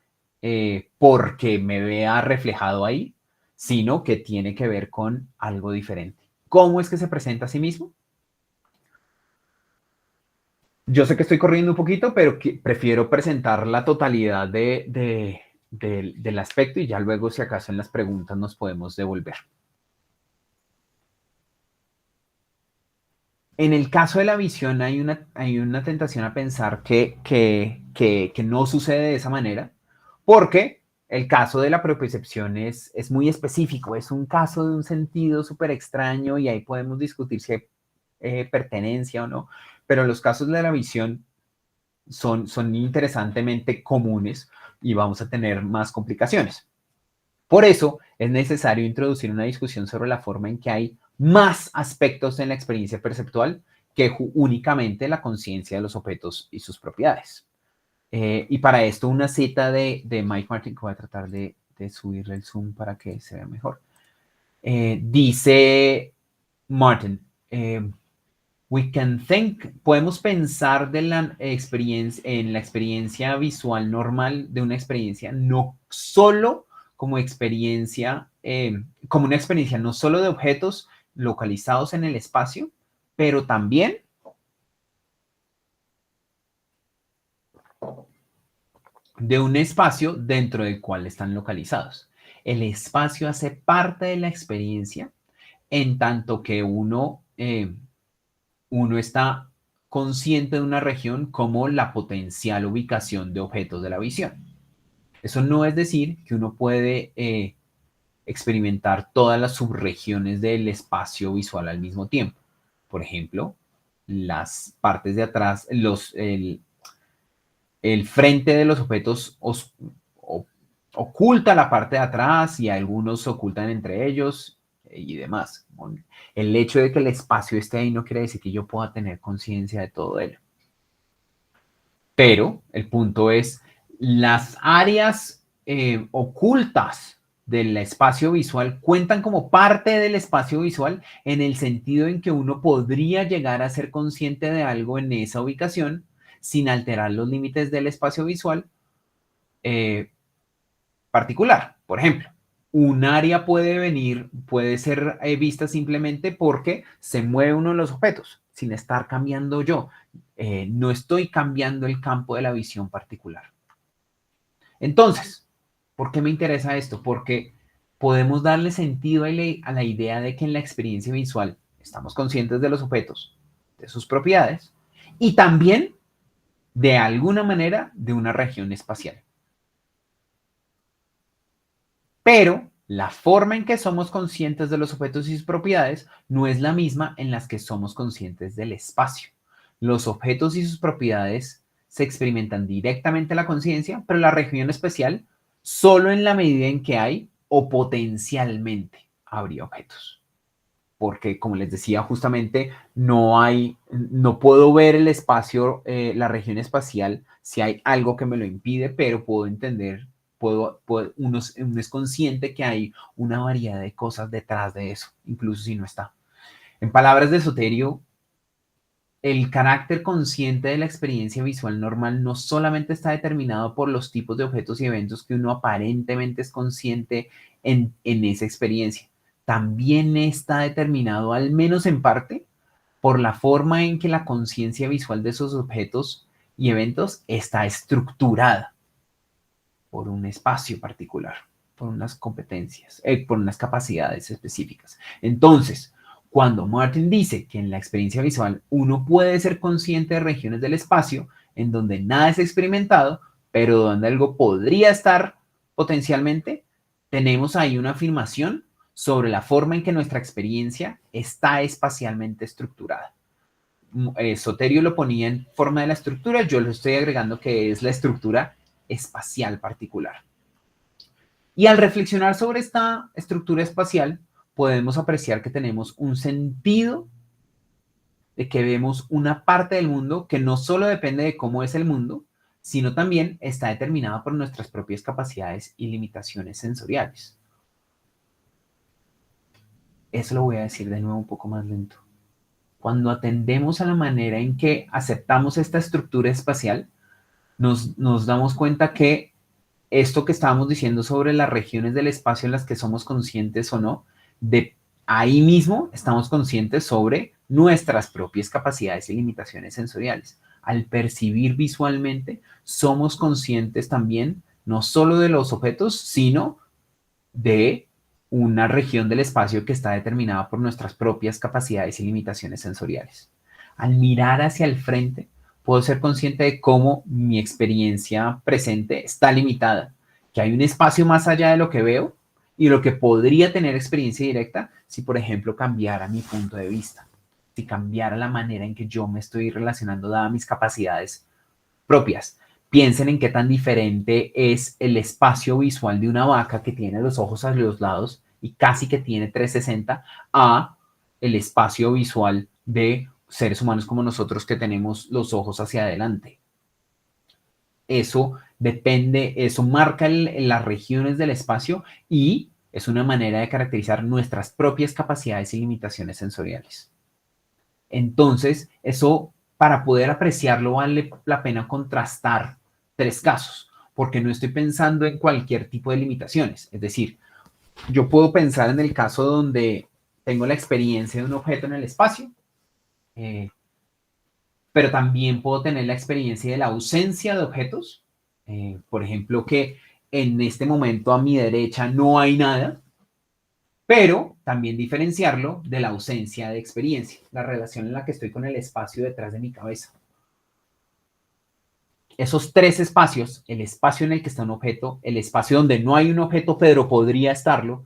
porque me vea reflejado ahí, sino que tiene que ver con algo diferente. ¿Cómo es que se presenta a sí mismo? Yo sé que estoy corriendo un poquito, pero prefiero presentar la totalidad del aspecto y ya luego, si acaso, en las preguntas nos podemos devolver. En el caso de la visión hay una tentación a pensar que no sucede de esa manera, porque el caso de la propiocepción es muy específico, es un caso de un sentido súper extraño y ahí podemos discutir si hay pertenencia o no, pero los casos de la visión son interesantemente comunes y vamos a tener más complicaciones. Por eso es necesario introducir una discusión sobre la forma en que hay más aspectos en la experiencia perceptual que únicamente la conciencia de los objetos y sus propiedades. Y para esto una cita de Mike Martin, que voy a tratar de subirle el zoom para que se vea mejor. Dice Martin, we can think, podemos pensar de la experiencia, en la experiencia visual normal de una experiencia, no solo como experiencia, como una experiencia no solo de objetos localizados en el espacio, pero también de un espacio dentro del cual están localizados. El espacio hace parte de la experiencia en tanto que uno está consciente de una región como la potencial ubicación de objetos de la visión. Eso no es decir que uno puede experimentar todas las subregiones del espacio visual al mismo tiempo. Por ejemplo, las partes de atrás, el frente de los objetos oculta la parte de atrás y algunos se ocultan entre ellos y demás. El hecho de que el espacio esté ahí no quiere decir que yo pueda tener conciencia de todo ello. Pero el punto es, las áreas ocultas del espacio visual cuentan como parte del espacio visual en el sentido en que uno podría llegar a ser consciente de algo en esa ubicación sin alterar los límites del espacio visual particular. Por ejemplo, un área puede ser vista simplemente porque se mueve uno de los objetos, sin estar cambiando yo. No estoy cambiando el campo de la visión particular. Entonces, ¿por qué me interesa esto? Porque podemos darle sentido a la idea de que en la experiencia visual estamos conscientes de los objetos, de sus propiedades y también, de alguna manera, de una región espacial. Pero la forma en que somos conscientes de los objetos y sus propiedades no es la misma en las que somos conscientes del espacio. Los objetos y sus propiedades se experimentan directamente en la conciencia, pero la región especial solo en la medida en que hay o potencialmente habría objetos. Porque, como les decía, justamente no puedo ver el espacio, la región espacial, si hay algo que me lo impide, pero puedo entender, uno es consciente que hay una variedad de cosas detrás de eso, incluso si no está. En palabras de Soterio, el carácter consciente de la experiencia visual normal no solamente está determinado por los tipos de objetos y eventos que uno aparentemente es consciente en esa experiencia, también está determinado, al menos en parte, por la forma en que la conciencia visual de esos objetos y eventos está estructurada por un espacio particular, por unas competencias, por unas capacidades específicas. Entonces, cuando Martin dice que en la experiencia visual uno puede ser consciente de regiones del espacio en donde nada es experimentado, pero donde algo podría estar potencialmente, tenemos ahí una afirmación sobre la forma en que nuestra experiencia está espacialmente estructurada. Soterio lo ponía en forma de la estructura, yo lo estoy agregando que es la estructura espacial particular. Y al reflexionar sobre esta estructura espacial, podemos apreciar que tenemos un sentido de que vemos una parte del mundo que no solo depende de cómo es el mundo, sino también está determinada por nuestras propias capacidades y limitaciones sensoriales. Eso lo voy a decir de nuevo un poco más lento. Cuando atendemos a la manera en que aceptamos esta estructura espacial, nos damos cuenta que esto que estábamos diciendo sobre las regiones del espacio en las que somos conscientes o no, de ahí mismo estamos conscientes sobre nuestras propias capacidades y limitaciones sensoriales. Al percibir visualmente, somos conscientes también no solo de los objetos, sino de una región del espacio que está determinada por nuestras propias capacidades y limitaciones sensoriales. Al mirar hacia el frente, puedo ser consciente de cómo mi experiencia presente está limitada, que hay un espacio más allá de lo que veo y lo que podría tener experiencia directa si, por ejemplo, cambiara mi punto de vista, si cambiara la manera en que yo me estoy relacionando dadas mis capacidades propias. Piensen en qué tan diferente es el espacio visual de una vaca que tiene los ojos hacia los lados y casi que tiene 360 a el espacio visual de seres humanos como nosotros que tenemos los ojos hacia adelante. Eso depende, eso marca las regiones del espacio y es una manera de caracterizar nuestras propias capacidades y limitaciones sensoriales. Entonces, eso para poder apreciarlo vale la pena contrastar 3 casos, porque no estoy pensando en cualquier tipo de limitaciones. Es decir, yo puedo pensar en el caso donde tengo la experiencia de un objeto en el espacio, pero también puedo tener la experiencia de la ausencia de objetos. Por ejemplo, que en este momento a mi derecha no hay nada, pero también diferenciarlo de la ausencia de experiencia, la relación en la que estoy con el espacio detrás de mi cabeza. Esos 3 espacios, el espacio en el que está un objeto, el espacio donde no hay un objeto, pero podría estarlo,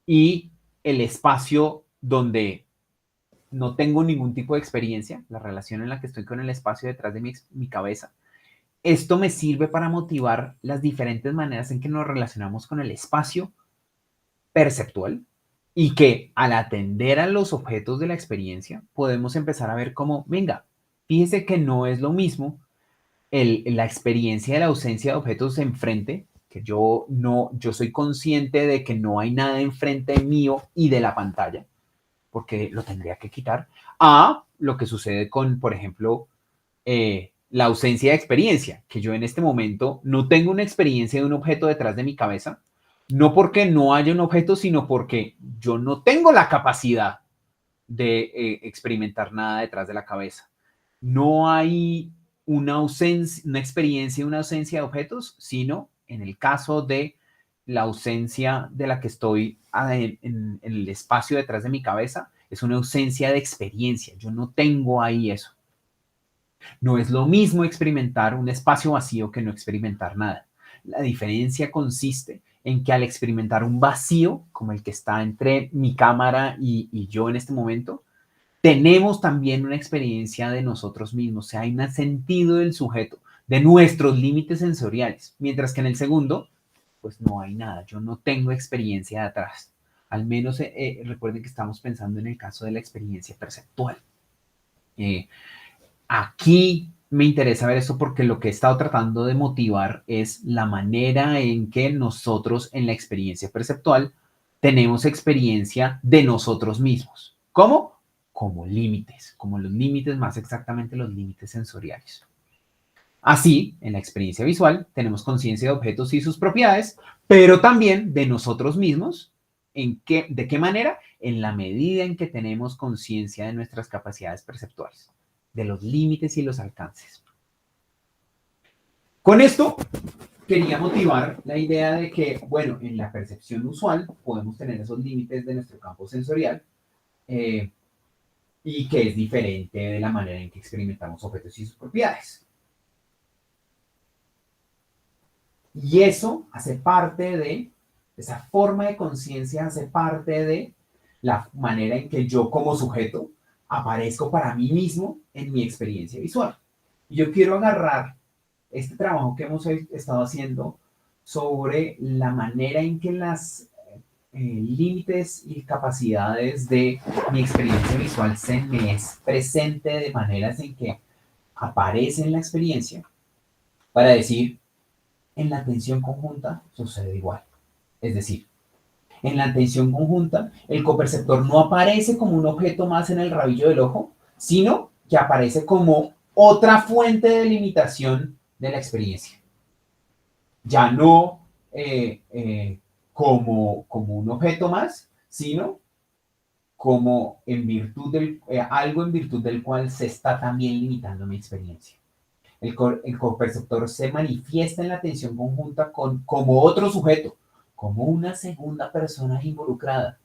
y el espacio donde no tengo ningún tipo de experiencia, la relación en la que estoy con el espacio detrás de mi cabeza. Esto me sirve para motivar las diferentes maneras en que nos relacionamos con el espacio perceptual y que al atender a los objetos de la experiencia podemos empezar a ver cómo, venga, fíjese que no es lo mismo la experiencia de la ausencia de objetos enfrente, que yo soy consciente de que no hay nada enfrente mío y de la pantalla, porque lo tendría que quitar, a lo que sucede con, por ejemplo, la ausencia de experiencia, que yo en este momento no tengo una experiencia de un objeto detrás de mi cabeza, no porque no haya un objeto, sino porque yo no tengo la capacidad de experimentar nada detrás de la cabeza. No hay una ausencia, una experiencia, una ausencia de objetos, sino en el caso de la ausencia de la que estoy en el espacio detrás de mi cabeza, es una ausencia de experiencia. Yo no tengo ahí eso. No es lo mismo experimentar un espacio vacío que no experimentar nada. La diferencia consiste en que al experimentar un vacío, como el que está entre mi cámara y yo en este momento, tenemos también una experiencia de nosotros mismos, o sea, hay un sentido del sujeto, de nuestros límites sensoriales, mientras que en el segundo, pues no hay nada, yo no tengo experiencia de atrás. Al menos recuerden que estamos pensando en el caso de la experiencia perceptual. Aquí me interesa ver esto porque lo que he estado tratando de motivar es la manera en que nosotros en la experiencia perceptual tenemos experiencia de nosotros mismos. ¿Cómo? Como límites, como los límites, más exactamente los límites sensoriales. Así, en la experiencia visual tenemos conciencia de objetos y sus propiedades, pero también de nosotros mismos. ¿De qué manera? En la medida en que tenemos conciencia de nuestras capacidades perceptuales, de los límites y los alcances. Con esto quería motivar la idea de que, bueno, en la percepción usual podemos tener esos límites de nuestro campo sensorial y que es diferente de la manera en que experimentamos objetos y sus propiedades. Y eso hace parte de, esa forma de conciencia hace parte de la manera en que yo como sujeto aparezco para mí mismo en mi experiencia visual. Y yo quiero agarrar este trabajo que hemos estado haciendo sobre la manera en que las límites y capacidades de mi experiencia visual se me es presente de maneras en que aparece en la experiencia, para decir, en la atención conjunta sucede igual. Es decir, en la atención conjunta, el coperceptor no aparece como un objeto más en el rabillo del ojo, sino que aparece como otra fuente de limitación de la experiencia. Ya no como un objeto más, sino como algo en virtud del cual se está también limitando mi experiencia. El coperceptor se manifiesta en la atención conjunta como otro sujeto, como una segunda persona involucrada,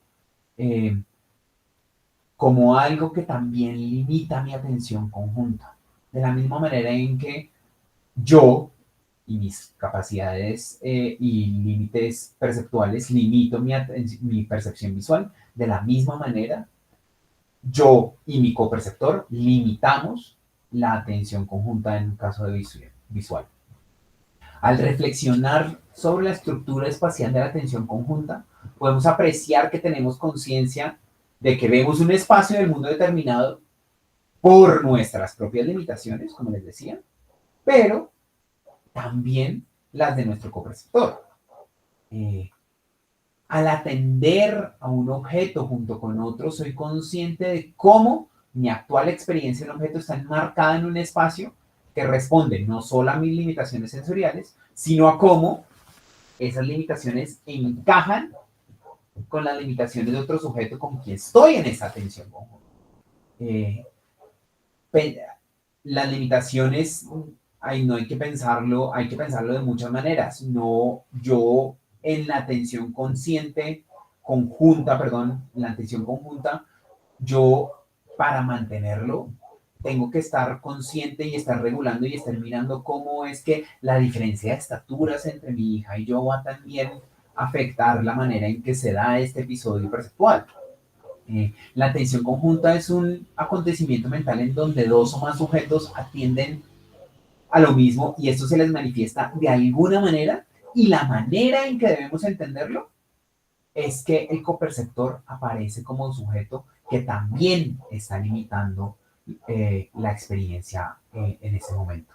como algo que también limita mi atención conjunta. De la misma manera en que yo y mis capacidades y límites perceptuales limito mi percepción visual, de la misma manera yo y mi coperceptor limitamos la atención conjunta en un caso de visual. Al reflexionar sobre la estructura espacial de la atención conjunta, podemos apreciar que tenemos conciencia de que vemos un espacio del mundo determinado por nuestras propias limitaciones, como les decía, pero también las de nuestro coperceptor. Al atender a un objeto junto con otro, soy consciente de cómo mi actual experiencia en objeto está enmarcada en un espacio que responde no solo a mis limitaciones sensoriales, sino a cómo esas limitaciones encajan con las limitaciones de otro sujeto con quien estoy en esa atención conjunta. Las limitaciones, no hay que pensarlo de muchas maneras. No, yo en la atención conjunta, yo para mantenerlo tengo que estar consciente y estar regulando y estar mirando cómo es que la diferencia de estaturas entre mi hija y yo va también a afectar la manera en que se da este episodio perceptual. La atención conjunta es un acontecimiento mental en donde dos o más sujetos atienden a lo mismo y esto se les manifiesta de alguna manera, y la manera en que debemos entenderlo es que el coperceptor aparece como un sujeto que también está limitando la experiencia en ese momento.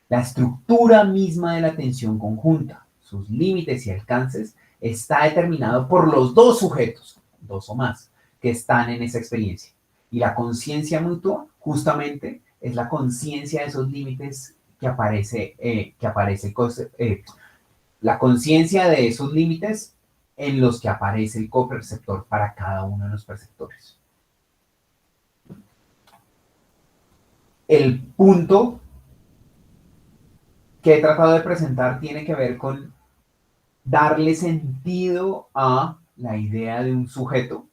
La estructura misma de la atención conjunta, sus límites y alcances, está determinado por los dos sujetos, dos o más, que están en esa experiencia. Y la conciencia mutua, justamente, es la conciencia de esos límites la conciencia de esos límites en los que aparece el coperceptor para cada uno de los perceptores. El punto que he tratado de presentar tiene que ver con darle sentido a la idea de un sujeto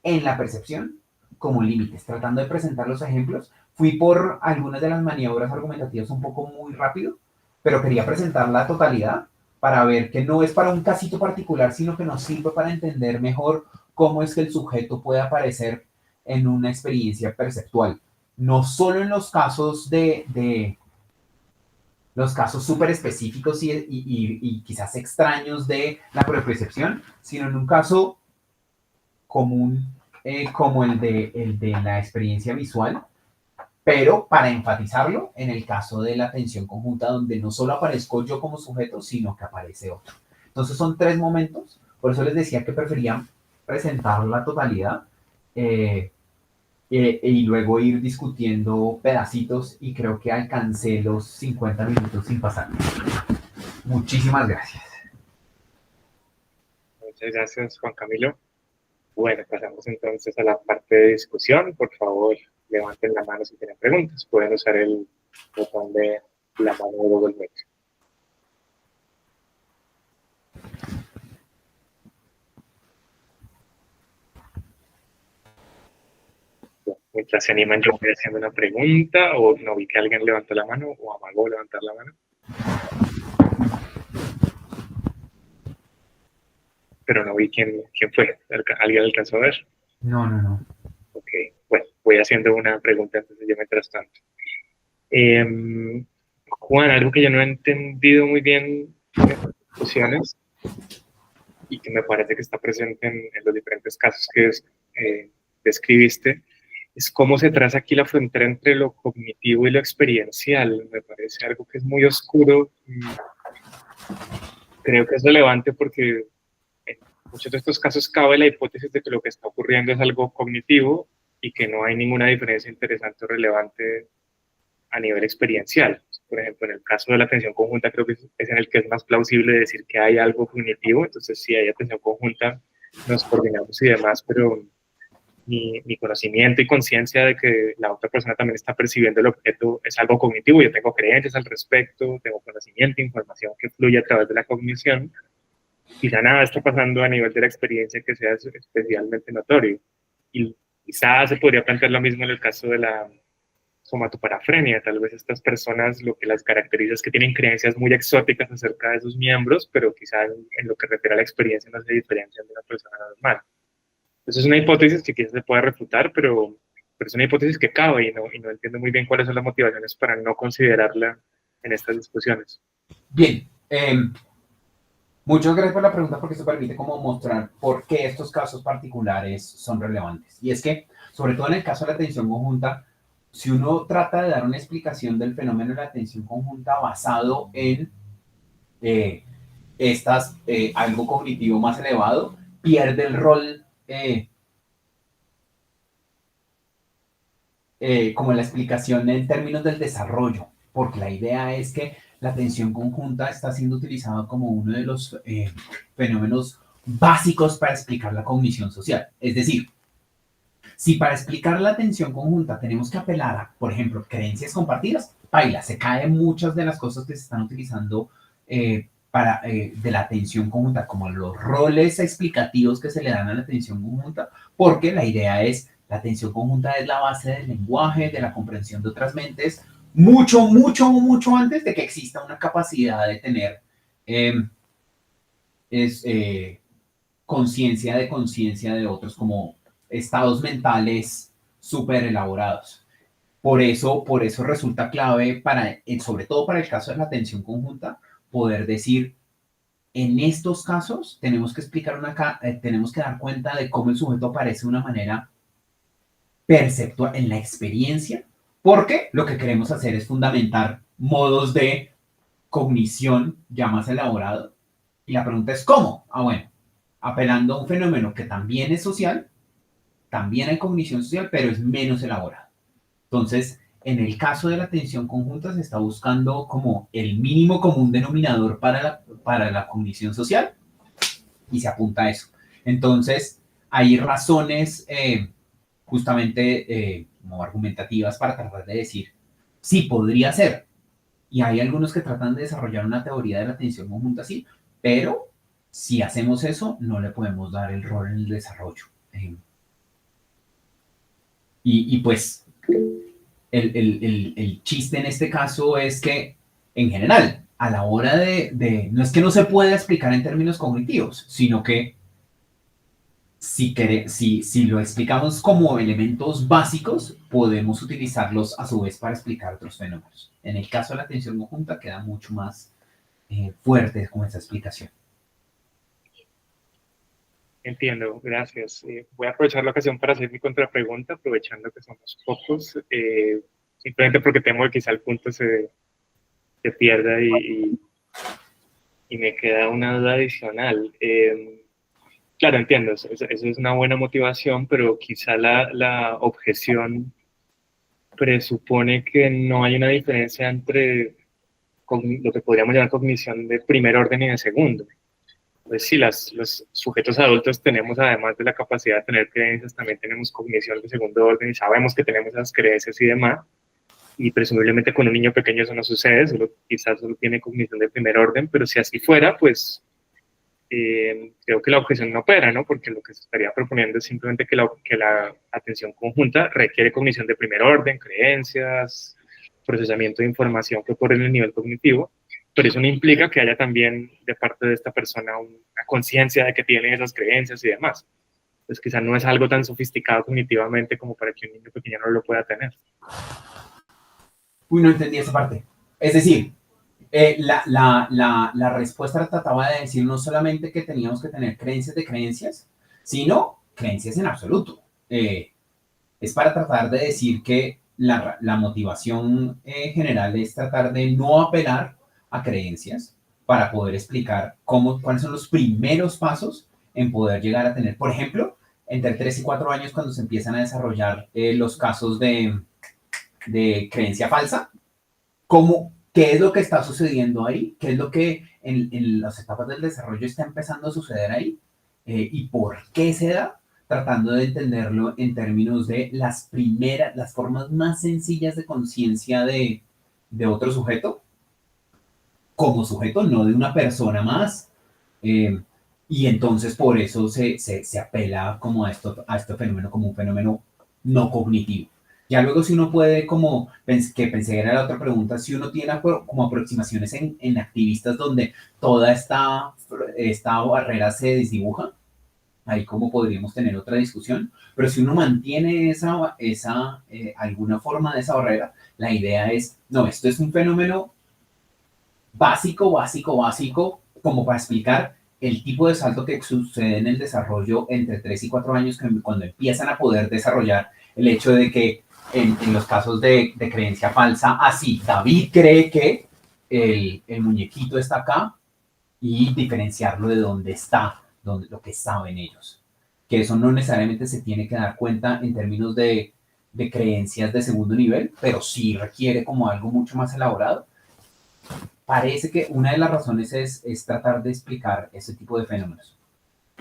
en la percepción como límites. Tratando de presentar los ejemplos, fui por algunas de las maniobras argumentativas un poco muy rápido, pero quería presentar la totalidad para ver que no es para un casito particular, sino que nos sirve para entender mejor cómo es que el sujeto puede aparecer en una experiencia perceptual. No solo en los casos los casos súper específicos y quizás extraños de la percepción, sino en un caso común como el de la experiencia visual, pero para enfatizarlo en el caso de la atención conjunta, donde no solo aparezco yo como sujeto, sino que aparece otro. Entonces son tres momentos, por eso les decía que prefería presentar la totalidad y luego ir discutiendo pedacitos, y creo que alcancé los 50 minutos sin pasar. Muchísimas gracias. Muchas gracias, Juan Camilo. Bueno, pasamos entonces a la parte de discusión. Por favor, levanten la mano si tienen preguntas. Pueden usar el botón de la mano de Google Meet. Mientras se animan, yo voy haciendo una pregunta, o no vi que alguien levantó la mano, o amagó levantar la mano. Pero no vi quién fue. ¿Alguien alcanzó a ver? No. Ok, bueno, voy haciendo una pregunta entonces yo mientras tanto. Juan, algo que yo no he entendido muy bien en las discusiones y que me parece que está presente en los diferentes casos que describiste, es cómo se traza aquí la frontera entre lo cognitivo y lo experiencial. Me parece algo que es muy oscuro. Creo que es relevante porque en muchos de estos casos cabe la hipótesis de que lo que está ocurriendo es algo cognitivo, y que no hay ninguna diferencia interesante o relevante a nivel experiencial. Por ejemplo, en el caso de la atención conjunta, creo que es en el que es más plausible decir que hay algo cognitivo. Entonces, si hay atención conjunta, nos coordinamos y demás, pero mi conocimiento y conciencia de que la otra persona también está percibiendo el objeto es algo cognitivo. Yo tengo creencias al respecto, tengo conocimiento, información que fluye a través de la cognición, y ya nada está pasando a nivel de la experiencia que sea especialmente notorio. Y quizás se podría plantear lo mismo en el caso de la somatoparafrenia. Tal vez estas personas lo que las caracteriza es que tienen creencias muy exóticas acerca de sus miembros, pero quizás en lo que refiere a la experiencia no se diferencian de una persona normal. Esa es una hipótesis que quizás se pueda refutar, pero es una hipótesis que cabe y no entiendo muy bien cuáles son las motivaciones para no considerarla en estas discusiones. Bien, muchas gracias por la pregunta porque esto permite como mostrar por qué estos casos particulares son relevantes. Y es que, sobre todo en el caso de la atención conjunta, si uno trata de dar una explicación del fenómeno de la atención conjunta basado en algo cognitivo más elevado, pierde el rol como la explicación en términos del desarrollo, porque la idea es que la atención conjunta está siendo utilizada como uno de los fenómenos básicos para explicar la cognición social. Es decir, si para explicar la atención conjunta tenemos que apelar a, por ejemplo, creencias compartidas, baila, se caen muchas de las cosas que se están utilizando de la atención conjunta, como los roles explicativos que se le dan a la atención conjunta, porque la idea es, la atención conjunta es la base del lenguaje, de la comprensión de otras mentes, mucho, mucho, mucho antes de que exista una capacidad de tener conciencia de otros, como estados mentales súper elaborados. Por eso resulta clave, sobre todo para el caso de la atención conjunta, poder decir, en estos casos tenemos que explicar tenemos que dar cuenta de cómo el sujeto aparece de una manera perceptual en la experiencia, porque lo que queremos hacer es fundamentar modos de cognición ya más elaborados. Y la pregunta es, ¿cómo? Bueno, apelando a un fenómeno que también es social, también hay cognición social, pero es menos elaborado. Entonces, en el caso de la atención conjunta se está buscando como el mínimo común denominador para la cognición social y se apunta a eso. Entonces, hay razones justamente como argumentativas para tratar de decir, sí, podría ser. Y hay algunos que tratan de desarrollar una teoría de la atención conjunta así, pero si hacemos eso, no le podemos dar el rol en el desarrollo. Y pues el chiste en este caso es que, en general, a la hora no es que no se pueda explicar en términos cognitivos, sino que si lo explicamos como elementos básicos, podemos utilizarlos a su vez para explicar otros fenómenos. En el caso de la atención conjunta queda mucho más fuerte con esa explicación. Entiendo, gracias. Voy a aprovechar la ocasión para hacer mi contrapregunta, aprovechando que somos pocos, simplemente porque temo que quizá el punto se pierda y me queda una duda adicional. Claro, entiendo, eso es una buena motivación, pero quizá la objeción presupone que no hay una diferencia entre lo que podríamos llamar cognición de primer orden y de segundo. Pues sí, los sujetos adultos tenemos, además de la capacidad de tener creencias, también tenemos cognición de segundo orden y sabemos que tenemos esas creencias y demás. Y presumiblemente con un niño pequeño eso no sucede, quizás solo tiene cognición de primer orden, pero si así fuera, pues creo que la objeción no opera, ¿no? Porque lo que se estaría proponiendo es simplemente que la atención conjunta requiere cognición de primer orden, creencias, procesamiento de información que ocurre en el nivel cognitivo, pero eso no implica que haya también de parte de esta persona una conciencia de que tiene esas creencias y demás. Pues quizás no es algo tan sofisticado cognitivamente como para que un niño pequeño no lo pueda tener. Uy, no entendí esa parte. Es decir, la respuesta trataba de decir no solamente que teníamos que tener creencias de creencias, sino creencias en absoluto. Es para tratar de decir que la motivación general es tratar de no apelar a creencias para poder explicar cuáles son los primeros pasos en poder llegar a tener, por ejemplo, entre 3 y 4 años cuando se empiezan a desarrollar los casos de creencia falsa. ¿Qué es lo que está sucediendo ahí? ¿Qué es lo que en las etapas del desarrollo está empezando a suceder ahí? ¿Y por qué se da? Tratando de entenderlo en términos de las formas más sencillas de conciencia de otro sujeto, como sujeto, no de una persona más. Y entonces por eso se apela como a este fenómeno como un fenómeno no cognitivo. Ya luego si uno puede, como que pensé que era la otra pregunta, si uno tiene como aproximaciones en activistas donde toda esta barrera se desdibuja, ahí como podríamos tener otra discusión, pero si uno mantiene alguna forma de esa barrera, la idea es, no, esto es un fenómeno básico, como para explicar el tipo de salto que sucede en el desarrollo entre 3 y 4 años, cuando empiezan a poder desarrollar el hecho de que en los casos de creencia falsa, así, David cree que el muñequito está acá y diferenciarlo de dónde está, lo que saben ellos. Que eso no necesariamente se tiene que dar cuenta en términos de creencias de segundo nivel, pero sí requiere como algo mucho más elaborado. Parece que una de las razones es tratar de explicar ese tipo de fenómenos.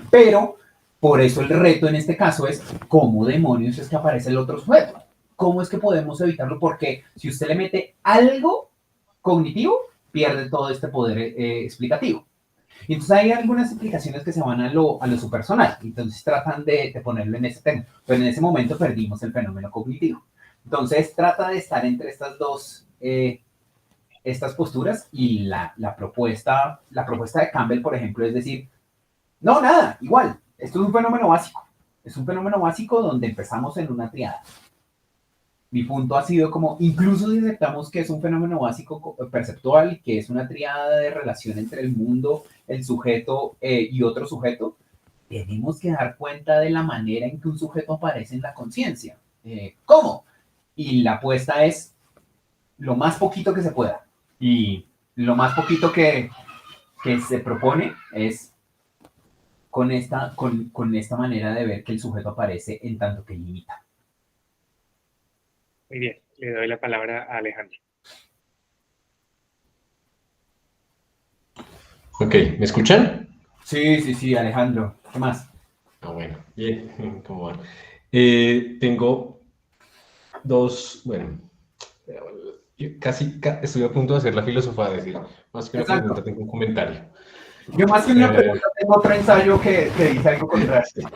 Pero por eso el reto en este caso es cómo demonios es que aparece el otro sujeto. ¿Cómo es que podemos evitarlo? Porque si usted le mete algo cognitivo, pierde todo este poder explicativo. Y entonces hay algunas explicaciones que se van a lo subpersonal. Entonces tratan de ponerlo en ese tema. Pero en ese momento perdimos el fenómeno cognitivo. Entonces trata de estar entre estas posturas y la propuesta de Campbell, por ejemplo, es decir, no, nada, igual, esto es un fenómeno básico. Es un fenómeno básico donde empezamos en una triada. Mi punto ha sido como, incluso si aceptamos que es un fenómeno básico perceptual, que es una triada de relación entre el mundo, el sujeto y otro sujeto, tenemos que dar cuenta de la manera en que un sujeto aparece en la conciencia. ¿Cómo? Y la apuesta es lo más poquito que se pueda. Y lo más poquito que se propone es con esta manera de ver que el sujeto aparece en tanto que limita. Muy bien, le doy la palabra a Alejandro. Ok, ¿me escuchan? Sí, Alejandro. ¿Qué más? Ah, bueno, bien, ¿cómo van? Tengo dos, bueno, casi estoy a punto de hacer la filosofía, de decir, más que una Exacto. pregunta, tengo un comentario. Yo más que una pregunta tengo otro ensayo que dice algo contrario.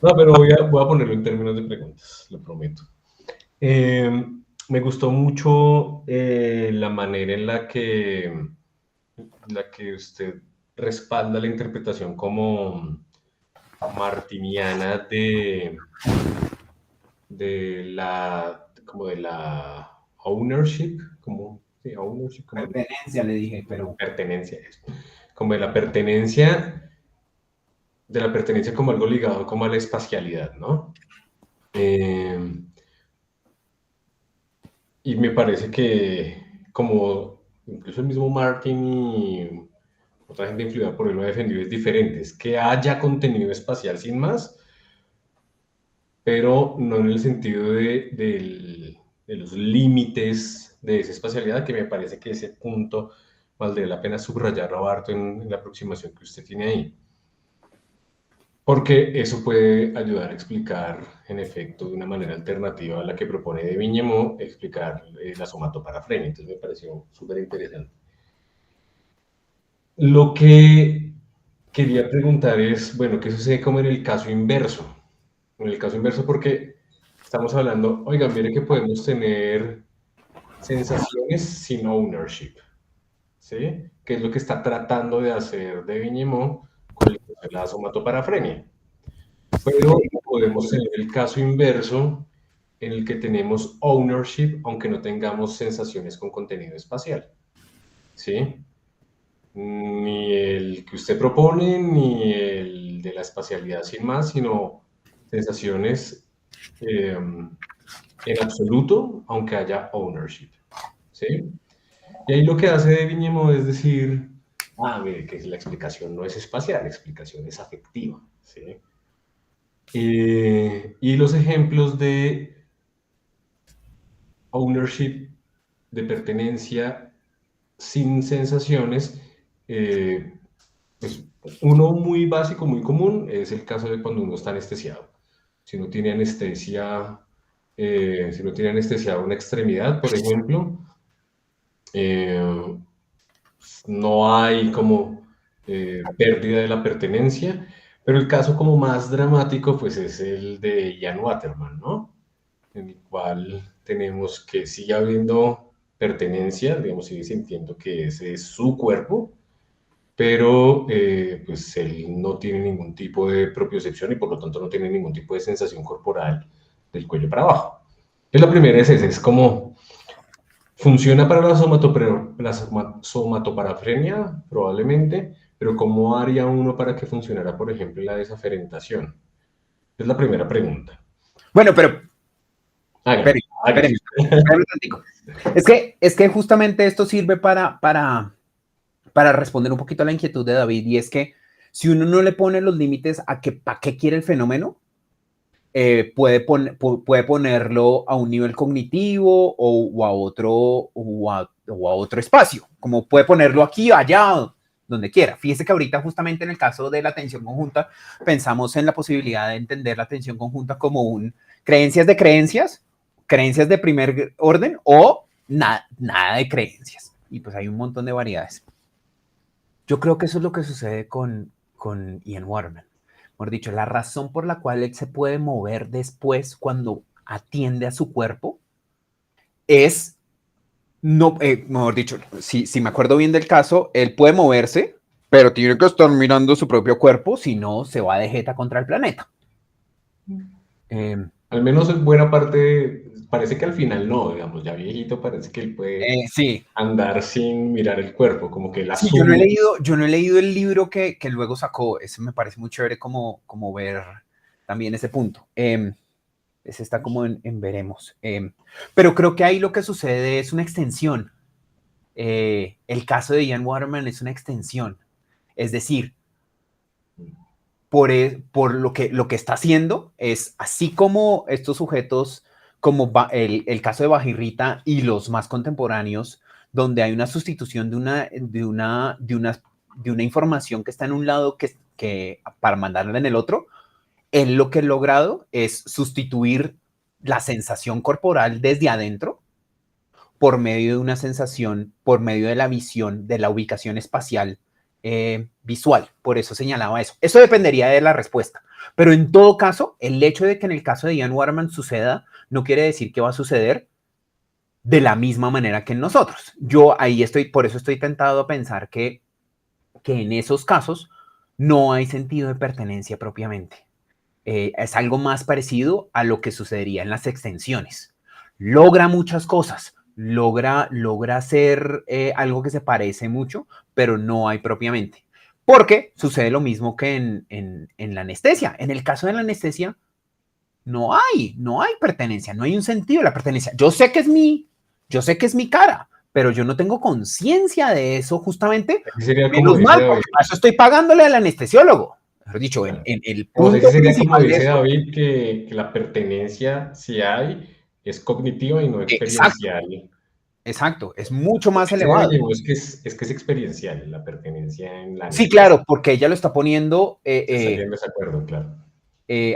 No, pero voy a ponerlo en términos de preguntas, lo prometo. Me gustó mucho la manera en la que usted respalda la interpretación como martiniana como de la ownership, Pertenencia, le dije, pero... pertenencia, como de la pertenencia como algo ligado como a la espacialidad, ¿no? Y me parece que como incluso el mismo Martin y otra gente influida por él lo ha defendido, es diferente, es que haya contenido espacial sin más, pero no en el sentido de los límites de esa espacialidad, que me parece que ese punto valdría la pena subrayarlo harto en la aproximación que usted tiene ahí. Porque eso puede ayudar a explicar, en efecto, de una manera alternativa a la que propone de Viñemot, explicar la somatoparafrenia. Entonces me pareció súper interesante. Lo que quería preguntar es, bueno, ¿qué sucede como en el caso inverso? En el caso inverso porque estamos hablando, oigan, mire que podemos tener sensaciones sin ownership, ¿sí? Que es lo que está tratando de hacer de Viñemot con la somatoparafrenia. Pero podemos tener el caso inverso en el que tenemos ownership aunque no tengamos sensaciones con contenido espacial, ¿sí? Ni el que usted propone, ni el de la espacialidad sin más, sino sensaciones en absoluto, aunque haya ownership, ¿sí? Y ahí lo que hace de Viñemot es decir, mire, que la explicación no es espacial, la explicación es afectiva, ¿sí? Y los ejemplos de ownership, de pertenencia sin sensaciones, pues uno muy básico, muy común, es el caso de cuando uno está anestesiado. Si no tiene anestesia, si no tiene anestesiada una extremidad, por ejemplo, eh, no hay como pérdida de la pertenencia, pero el caso como más dramático pues es el de Ian Waterman, ¿no? En el cual tenemos que sigue habiendo pertenencia, digamos, sigue sintiendo que ese es su cuerpo, pero pues él no tiene ningún tipo de propiocepción y por lo tanto no tiene ningún tipo de sensación corporal del cuello para abajo. Y la primera es esa, es como funciona para la somatoparafrenia, probablemente, pero ¿cómo haría uno para que funcionara, por ejemplo, la desaferentación? Es la primera pregunta. Bueno, pero Hágale, hágale. espérame un tantico. Es que justamente esto sirve para responder un poquito a la inquietud de David, y es que si uno no le pone los límites a que para qué quiere el fenómeno, puede ponerlo a un nivel cognitivo o a otro espacio, como puede ponerlo aquí, allá, donde quiera. Fíjese que ahorita justamente en el caso de la atención conjunta pensamos en la posibilidad de entender la atención conjunta como creencias de primer orden o nada de creencias. Y pues hay un montón de variedades. Yo creo que eso es lo que sucede con Ian Waterman. Mejor dicho, la razón por la cual él se puede mover después cuando atiende a su cuerpo es, no, mejor dicho, si me acuerdo bien del caso, él puede moverse, pero tiene que estar mirando su propio cuerpo, si no se va de jeta contra el planeta. Al menos en buena parte, parece que al final no, digamos, ya viejito parece que él puede sí. andar sin mirar el cuerpo, como que él Sí, asume. yo no he leído el libro que luego sacó, eso me parece muy chévere como ver también ese punto. Ese está como en veremos. Pero creo que ahí lo que sucede es una extensión. El caso de Ian Waterman es una extensión. Es decir, por lo que está haciendo es, así como estos sujetos, como el caso de Bajirrita y los más contemporáneos, donde hay una sustitución de una información que está en un lado que para mandarla en el otro, él lo que ha logrado es sustituir la sensación corporal desde adentro por medio de una sensación, por medio de la visión, de la ubicación espacial visual. Por eso señalaba eso. Eso dependería de la respuesta. Pero en todo caso, el hecho de que en el caso de Ian Waterman suceda no quiere decir que va a suceder de la misma manera que en nosotros. Yo ahí estoy, por eso estoy tentado a pensar que en esos casos no hay sentido de pertenencia propiamente. Es algo más parecido a lo que sucedería en las extensiones. Logra muchas cosas, logra hacer algo que se parece mucho, pero no hay propiamente. Porque sucede lo mismo que en la anestesia. En el caso de la anestesia, no hay pertenencia, no hay un sentido de la pertenencia. Yo sé que es mi cara, pero yo no tengo conciencia de eso justamente. Sería como Menos mal, porque para eso estoy pagándole al anestesiólogo. Mejor dicho, claro. en el O sea, punto sería como principal de dice esto. David, que la pertenencia, si hay, es cognitiva y no experiencial. Exacto, es mucho más Sí, elevado. es que es experiencial la pertenencia en la Sí, anestesia. claro, porque ella lo está poniendo, Estaría en desacuerdo, claro.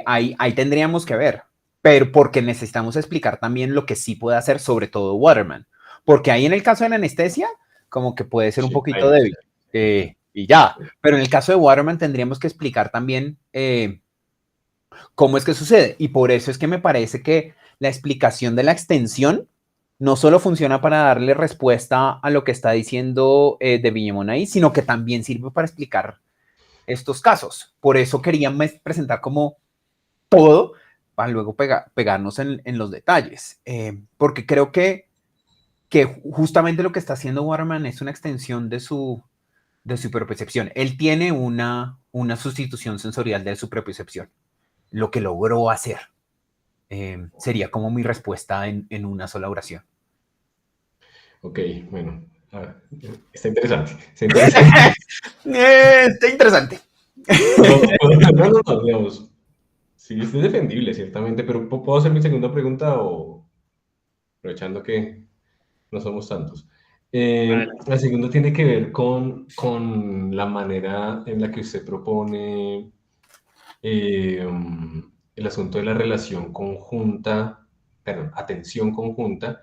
ahí tendríamos que ver, pero porque necesitamos explicar también lo que sí puede hacer, sobre todo Waterman, porque ahí en el caso de la anestesia, como que puede ser un Sí, poquito ahí, débil, y ya, pero en el caso de Waterman tendríamos que explicar también cómo es que sucede, y por eso es que me parece que la explicación de la extensión no solo funciona para darle respuesta a lo que está diciendo de Villemón ahí, sino que también sirve para explicar estos casos. Por eso quería presentar como todo para luego pegarnos en los detalles. Porque creo que justamente lo que está haciendo Waterman es una extensión de su percepción. Él tiene una sustitución sensorial de su propiocepción. Lo que logró hacer sería como mi respuesta en una sola oración. Ok, bueno, está interesante. Está interesante. Está interesante. No, digamos, Sí, es defendible, ciertamente, pero ¿puedo hacer mi segunda pregunta o aprovechando que no somos tantos? Vale. La segunda tiene que ver con la manera en la que usted propone el asunto de la relación conjunta, perdón, atención conjunta,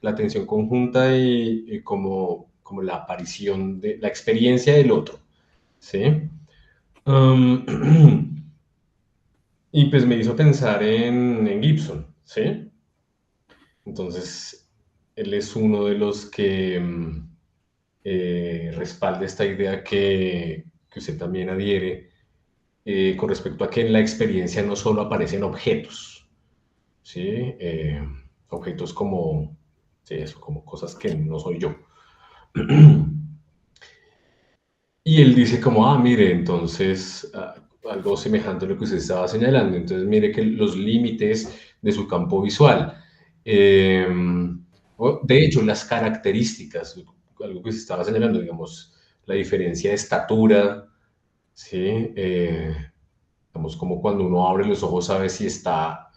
la atención conjunta y como la aparición de la experiencia del otro, ¿sí? Um, y pues me hizo pensar en Gibson, ¿sí? Entonces, él es uno de los que respalda esta idea que usted también adhiere con respecto a que en la experiencia no solo aparecen objetos, ¿sí? Objetos como, sí, eso, como cosas que no soy yo. Y él dice como, mire, entonces, algo semejante a lo que usted estaba señalando, entonces mire que los límites de su campo visual, eh, de hecho, las características, algo que se estaba señalando, digamos, la diferencia de estatura, ¿sí? Digamos, como cuando uno abre los ojos sabe si está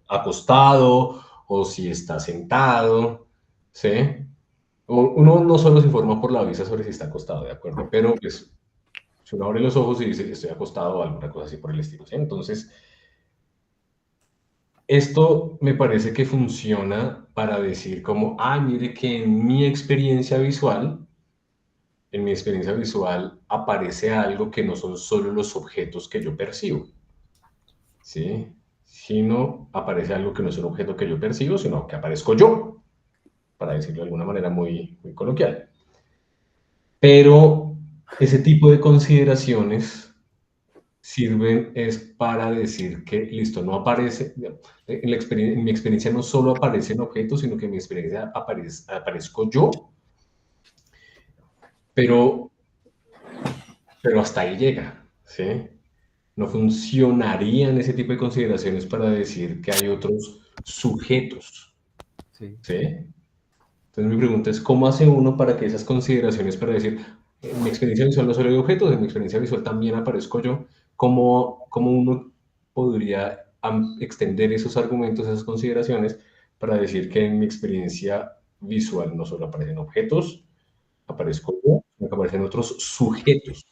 acostado o si está sentado, ¿sí? Uno no solo se informa por la vista sobre si está acostado, ¿de acuerdo? Pero pues, si uno abre los ojos y dice estoy acostado o alguna cosa así por el estilo, ¿sí? Entonces, esto me parece que funciona para decir como, mire que en mi experiencia visual aparece algo que no son solo los objetos que yo percibo, ¿sí? Sino aparece algo que no es un objeto que yo percibo, sino que aparezco yo, para decirlo de alguna manera muy, muy coloquial. Pero ese tipo de consideraciones sirven es para decir que, listo, no aparece, en mi experiencia no solo aparecen objetos, sino que en mi experiencia aparezco yo, pero, pero hasta ahí llega, ¿sí? No funcionarían ese tipo de consideraciones para decir que hay otros sujetos, Sí. ¿sí? Entonces mi pregunta es, ¿cómo hace uno para que esas consideraciones para decir, en mi experiencia visual no solo hay objetos, en mi experiencia visual también aparezco yo, cómo uno podría extender esos argumentos, esas consideraciones para decir que en mi experiencia visual no solo aparecen objetos, aparezco yo, sino que aparecen otros sujetos?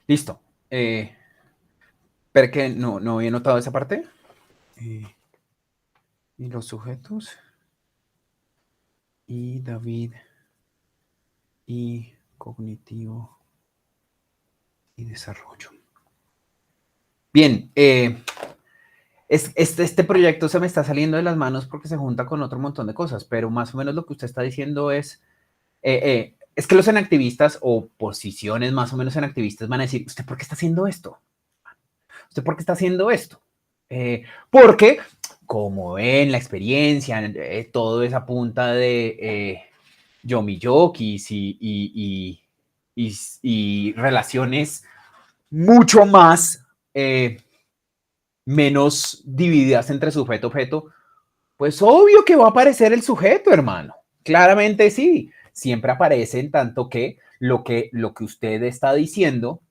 Listo. Pero que no había notado esa parte. Y los sujetos. Y David. Y cognitivo. Y desarrollo. Bien. Este proyecto se me está saliendo de las manos porque se junta con otro montón de cosas, pero más o menos lo que usted está diciendo es que los enactivistas o posiciones más o menos enactivistas van a decir, ¿usted por qué está haciendo esto? ¿Usted por qué está haciendo esto? Porque, como en la experiencia, todo es a punta de yomiyokis y relaciones mucho más menos divididas entre sujeto-objeto, pues obvio que va a aparecer el sujeto, hermano. Claramente sí. Siempre aparece en tanto que lo que usted está diciendo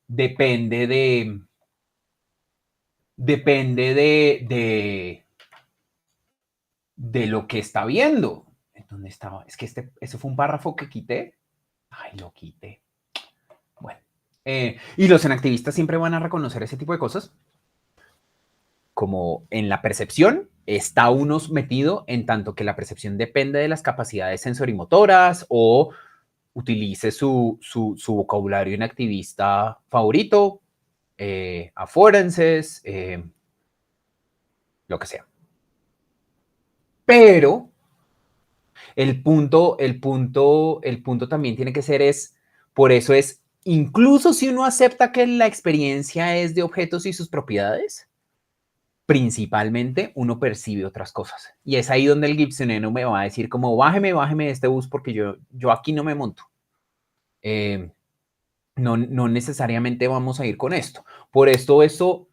depende de lo que está viendo. ¿Dónde estaba? Es que eso fue un párrafo que quité. Ay, lo quité. Bueno. Y los enactivistas siempre van a reconocer ese tipo de cosas. Como en la percepción, está uno metido en tanto que la percepción depende de las capacidades sensorimotoras o utilice su vocabulario enactivista favorito, afórenses, lo que sea. Pero el punto también tiene que ser por eso es, incluso si uno acepta que la experiencia es de objetos y sus propiedades, principalmente uno percibe otras cosas. Y es ahí donde el gibsoniano me va a decir como, bájeme de este bus porque yo aquí no me monto. No necesariamente vamos a ir con esto. Por esto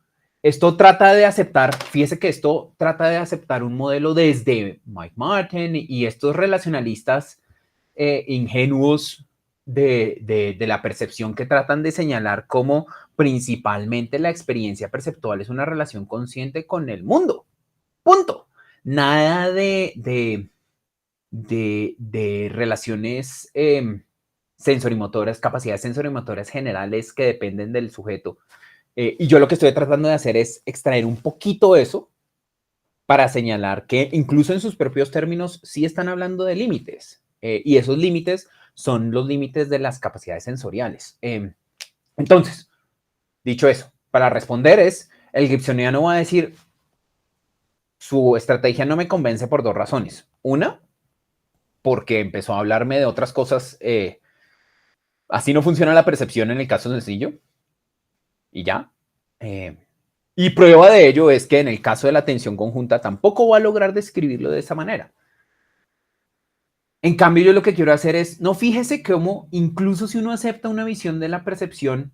trata de aceptar, fíjese que esto trata de aceptar un modelo desde Mike Martin y estos relacionalistas ingenuos de la percepción que tratan de señalar como principalmente la experiencia perceptual es una relación consciente con el mundo. Punto. Nada de relaciones sensorimotoras, capacidades sensorimotoras generales que dependen del sujeto. Y yo lo que estoy tratando de hacer es extraer un poquito eso para señalar que incluso en sus propios términos sí están hablando de límites. Y esos límites son los límites de las capacidades sensoriales. Entonces, dicho eso, para responder el gibsoniano va a decir, su estrategia no me convence por dos razones. Una, porque empezó a hablarme de otras cosas. Así no funciona la percepción en el caso sencillo. Y ya. Y prueba de ello es que en el caso de la atención conjunta tampoco va a lograr describirlo de esa manera. En cambio, yo lo que quiero hacer es, no, fíjese cómo incluso si uno acepta una visión de la percepción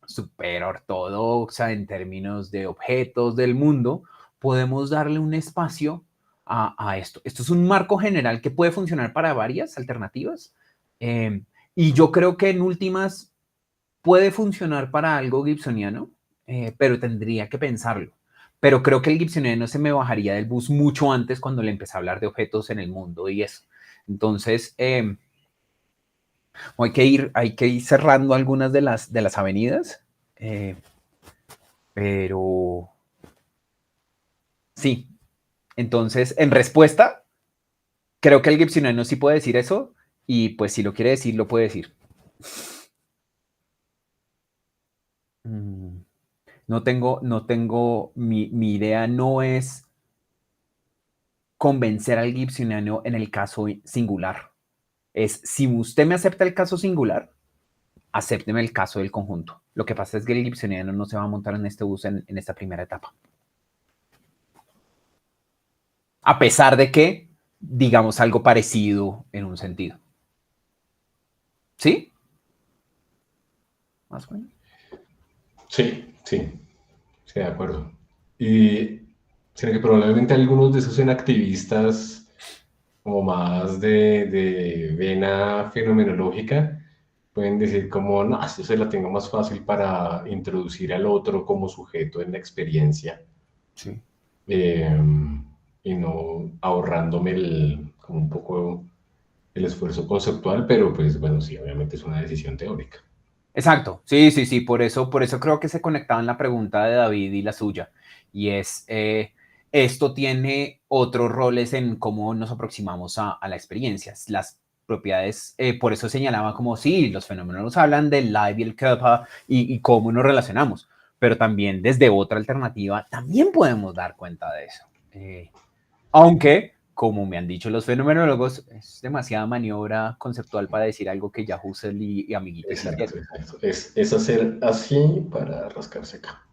súper ortodoxa en términos de objetos del mundo, podemos darle un espacio a esto. Esto es un marco general que puede funcionar para varias alternativas. Y yo creo que en últimas puede funcionar para algo gibsoniano, pero tendría que pensarlo. Pero creo que el gibsoniano se me bajaría del bus mucho antes cuando le empecé a hablar de objetos en el mundo y eso. Entonces, hay que ir cerrando algunas de las avenidas, pero sí. Entonces, en respuesta, creo que el gibsoniano sí puede decir eso y pues si lo quiere decir, lo puede decir. No tengo, mi idea no es convencer al gibsoniano en el caso singular. Es, si usted me acepta el caso singular, acépteme el caso del conjunto. Lo que pasa es que el gibsoniano no se va a montar en este bus en esta primera etapa. A pesar de que digamos algo parecido en un sentido. ¿Sí? ¿Más o menos? Sí, de acuerdo. Y sino que probablemente algunos de esos activistas como más de vena fenomenológica pueden decir como, no, esto se la tengo más fácil para introducir al otro como sujeto en la experiencia. Sí. Y no ahorrándome como un poco el esfuerzo conceptual, pero pues bueno, sí, obviamente es una decisión teórica. Exacto, sí, por eso creo que se conectaban la pregunta de David y la suya, y es, esto tiene otros roles en cómo nos aproximamos a la experiencia, las propiedades, por eso señalaba como, sí, los fenómenos nos hablan del live y el Körper y cómo nos relacionamos, pero también desde otra alternativa también podemos dar cuenta de eso, aunque como me han dicho los fenomenólogos, es demasiada maniobra conceptual para decir algo que ya Husserl y amiguitos Exacto, hicieron. exacto. Es hacer así para rascarse acá.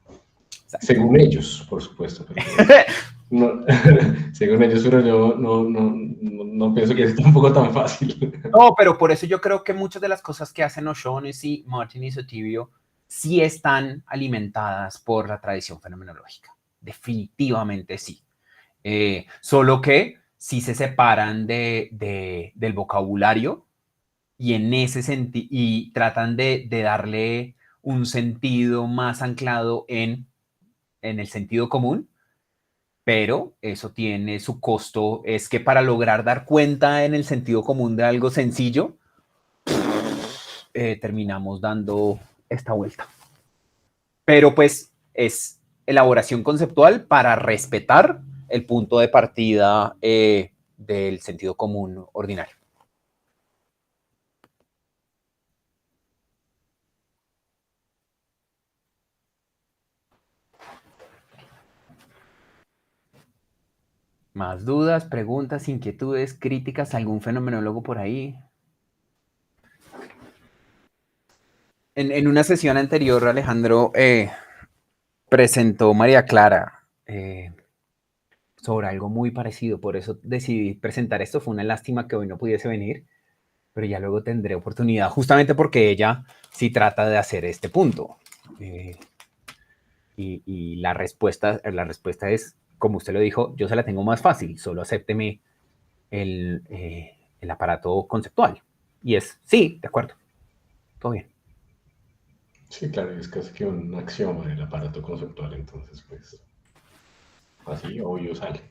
Exacto. Según ellos, por supuesto, pero no, según ellos, pero yo no pienso que es tampoco tan fácil. No, pero por eso yo creo que muchas de las cosas que hacen O'Shaughnessy, Martin y Sotivio sí están alimentadas por la tradición fenomenológica. Definitivamente sí. Solo que sí se separan del vocabulario y en ese sentido y tratan de darle un sentido más anclado en el sentido común, pero eso tiene su costo. Es que para lograr dar cuenta en el sentido común de algo sencillo, terminamos dando esta vuelta. Pero pues es elaboración conceptual para respetar el punto de partida del sentido común ordinario. ¿Más dudas, preguntas, inquietudes, críticas? ¿Algún fenomenólogo por ahí? En una sesión anterior, Alejandro presentó María Clara sobre algo muy parecido. Por eso decidí presentar esto. Fue una lástima que hoy no pudiese venir, pero ya luego tendré oportunidad, justamente porque ella sí trata de hacer este punto. Y la respuesta es, como usted lo dijo, yo se la tengo más fácil, solo acépteme el aparato conceptual. Y es, sí, de acuerdo, todo bien. Sí, claro, es casi que un axioma del aparato conceptual, entonces, pues, así, obvio sale.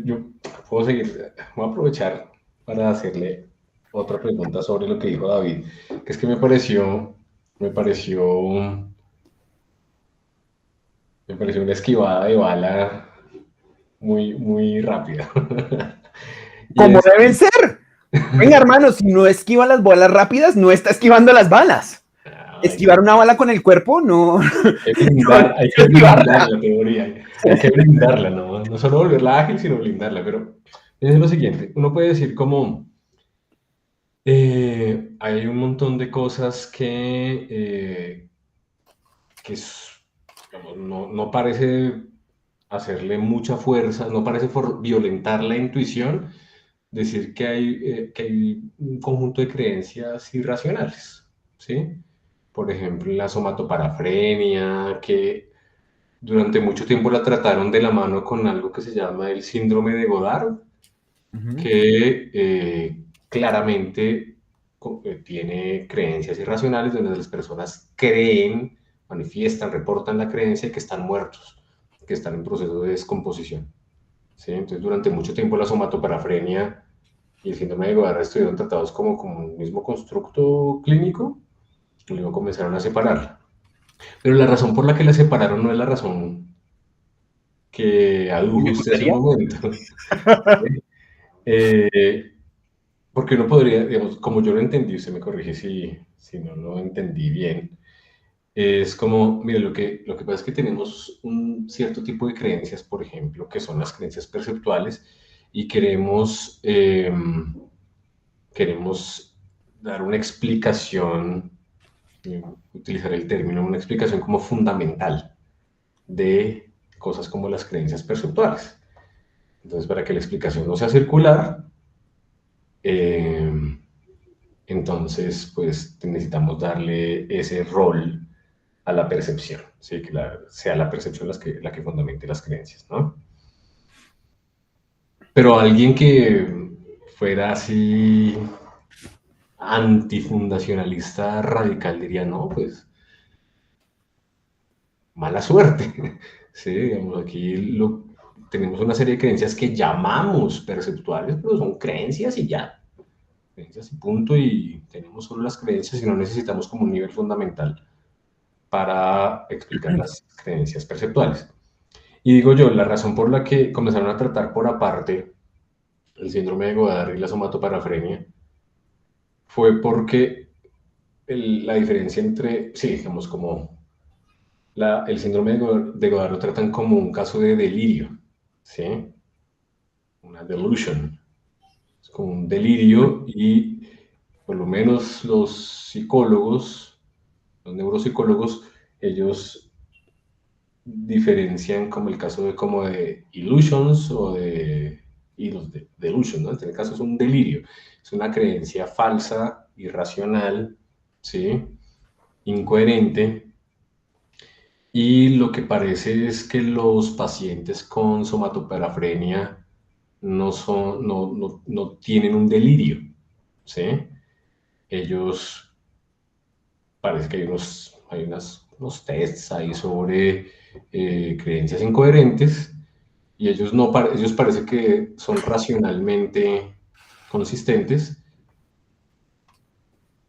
Yo puedo seguir, voy a aprovechar para hacerle otra pregunta sobre lo que dijo David, que es que me pareció, me pareció una esquivada de bala muy rápida. Y Como es, deben ser. Venga, hermano, si no esquiva las bolas rápidas, no está esquivando las balas. hay Esquivar una bala con el cuerpo, no. hay No que blindar esquivarla. la teoría, hay que blindarla, no solo volverla ágil, sino blindarla. Pero es lo siguiente, uno puede decir como, hay un montón de cosas digamos, no parece hacerle mucha fuerza, no parece violentar la intuición, decir que hay un conjunto de creencias irracionales, ¿sí? Por ejemplo, la somatoparafrenia, que durante mucho tiempo la trataron de la mano con algo que se llama el síndrome de Goddard, Ujú. que claramente tiene creencias irracionales donde las personas creen, manifiestan, reportan la creencia de que están muertos, que están en proceso de descomposición. ¿Sí? Entonces, durante mucho tiempo la somatoparafrenia y el síndrome de Goddard estuvieron tratados como un mismo constructo clínico y luego comenzaron a separarla. Pero la razón por la que la separaron no es la razón que adujo ¿Me usted hace un gustaría? momento. Eh, Porque uno podría, digamos, como yo lo entendí, usted me corrige si no lo entendí bien, es como, mire, lo que pasa es que tenemos un cierto tipo de creencias, por ejemplo, que son las creencias perceptuales, y queremos dar una explicación, utilizar el término, una explicación como fundamental de cosas como las creencias perceptuales. Entonces, para que la explicación no sea circular, eh, entonces, pues necesitamos darle ese rol a la percepción, ¿sí? Que sea la percepción la que fundamente las creencias, ¿no? Pero alguien que fuera así antifundacionalista radical diría, no, pues mala suerte, ¿sí? Digamos, tenemos una serie de creencias que llamamos perceptuales, pero son creencias y ya, creencias y punto, y tenemos solo las creencias y no necesitamos como un nivel fundamental para explicar las creencias perceptuales. Y digo yo, la razón por la que comenzaron a tratar por aparte el síndrome de Goddard y la somatoparafrenia fue porque la diferencia entre, sí, digamos, como el síndrome de Goddard lo tratan como un caso de delirio, ¿sí? Una delusion. Es como un delirio y por lo menos los psicólogos, los neuropsicólogos, ellos diferencian como el caso de illusions o y los de delusions, ¿no? En este caso es un delirio, es una creencia falsa, irracional, ¿sí? Incoherente, y lo que parece es que los pacientes con somatoparafrenia no tienen un delirio, ¿sí? Ellos, parece que unos tests ahí sobre creencias incoherentes, y ellos parece que son racionalmente consistentes,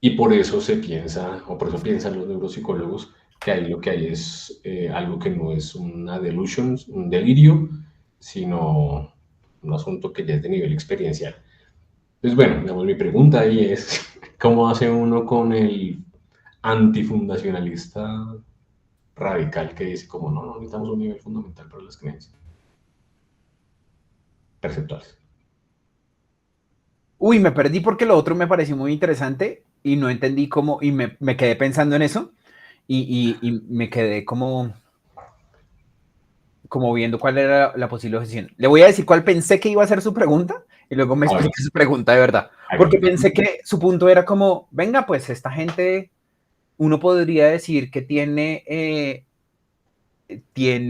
y por eso se piensa, o por eso piensan los neuropsicólogos, que ahí lo que hay es algo que no es una delusion, un delirio, sino un asunto que ya es de nivel experiencial. Entonces, bueno, digamos, mi pregunta ahí es, ¿cómo hace uno con el antifundacionalista radical que dice como no necesitamos un nivel fundamental para las creencias perceptuales? Uy, me perdí porque lo otro me pareció muy interesante y no entendí cómo, y me quedé pensando en eso y me quedé como viendo cuál era la posible objeción. Le voy a decir cuál pensé que iba a ser su pregunta y luego me A ver, expliqué su pregunta de verdad. Porque hágale. pensé que su punto era como, venga, pues esta gente, uno podría decir que tiene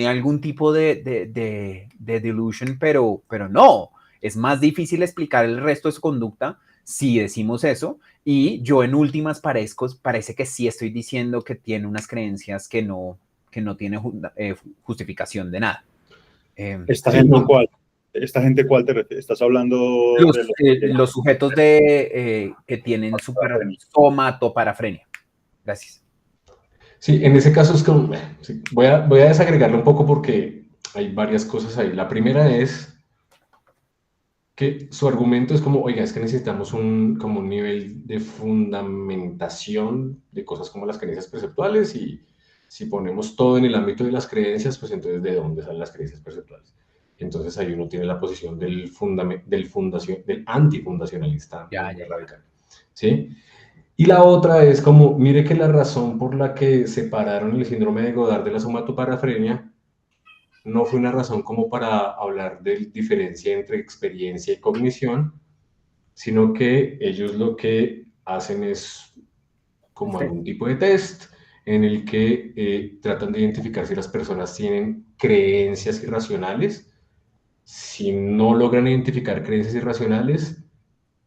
algún tipo de delusion, pero no. Es más difícil explicar el resto de su conducta si decimos eso, y yo en últimas parece que sí estoy diciendo que tiene unas creencias que no tiene justificación de nada. ¿Esta gente cuál? ¿Esta gente cuál te refieres? ¿Estás hablando de los sujetos que tienen somatoparafrenia? Gracias. Sí, en ese caso es como, sí, voy a desagregarlo un poco porque hay varias cosas ahí. La primera es que su argumento es como, oiga, es que necesitamos como un nivel de fundamentación de cosas como las creencias perceptuales, y si ponemos todo en el ámbito de las creencias, pues entonces ¿de dónde salen las creencias perceptuales? Entonces ahí uno tiene la posición del antifundacionalista muy radical, ¿sí? Y la otra es como, mire que la razón por la que separaron el síndrome de Goddard de la somatoparafrenia no fue una razón como para hablar de diferencia entre experiencia y cognición, sino que ellos lo que hacen es como algún tipo de test en el que tratan de identificar si las personas tienen creencias irracionales. Si no logran identificar creencias irracionales,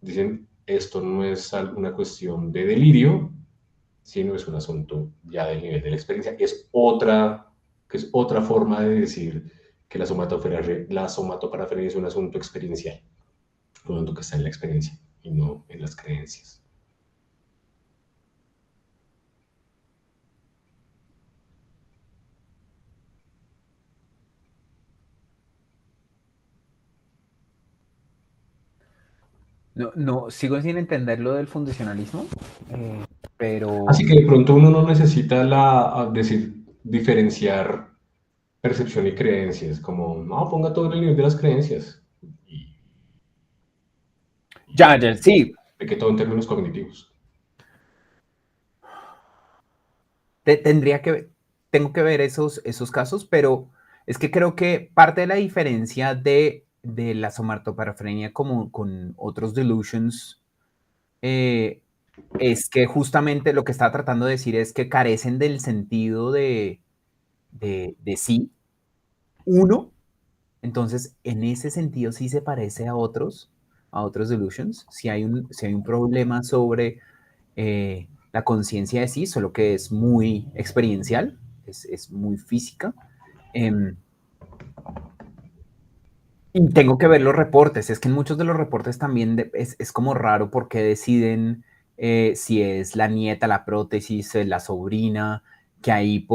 dicen, esto no es una cuestión de delirio, sino es un asunto ya del nivel de la experiencia. Es otra forma de decir que la somatoparafrenia es un asunto experiencial, un asunto que está en la experiencia y no en las creencias. No, sigo sin entender lo del fundacionalismo, pero... Así que de pronto uno no necesita diferenciar percepción y creencias, como, no, ponga todo en el nivel de las creencias. Ya, sí. De que todo en términos cognitivos. Tengo que ver esos casos, pero es que creo que parte de la diferencia de la somatoparafrenia como con otros delusions es que justamente lo que estaba tratando de decir es que carecen del sentido de sí, uno. Entonces, en ese sentido sí se parece a otros delusions. Si hay un problema sobre la conciencia de sí, solo que es muy experiencial, es muy física. Y tengo que ver los reportes. Es que en muchos de los reportes también es como raro porque deciden si es la nieta, la prótesis, la sobrina, que ahí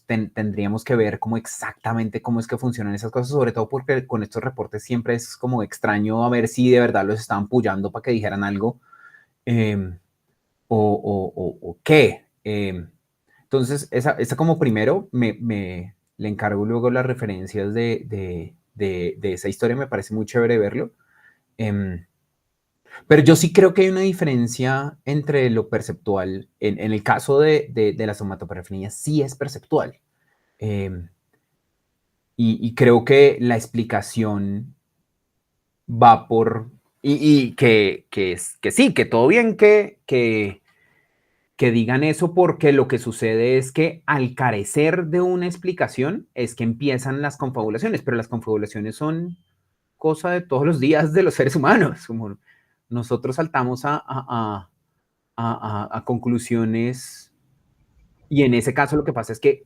tendríamos que ver cómo exactamente cómo es que funcionan esas cosas, sobre todo porque con estos reportes siempre es como extraño a ver si de verdad los estaban pullando para que dijeran algo o qué. Entonces, esa como primero le encargo luego las referencias de esa historia, me parece muy chévere verlo. Pero yo sí creo que hay una diferencia entre lo perceptual. En el caso de la somatoparafrenia, sí es perceptual. Y creo que la explicación va por... Y que sí, que todo bien que digan eso, porque lo que sucede es que al carecer de una explicación es que empiezan las confabulaciones, pero las confabulaciones son cosa de todos los días de los seres humanos. Como nosotros saltamos a conclusiones y en ese caso lo que pasa es que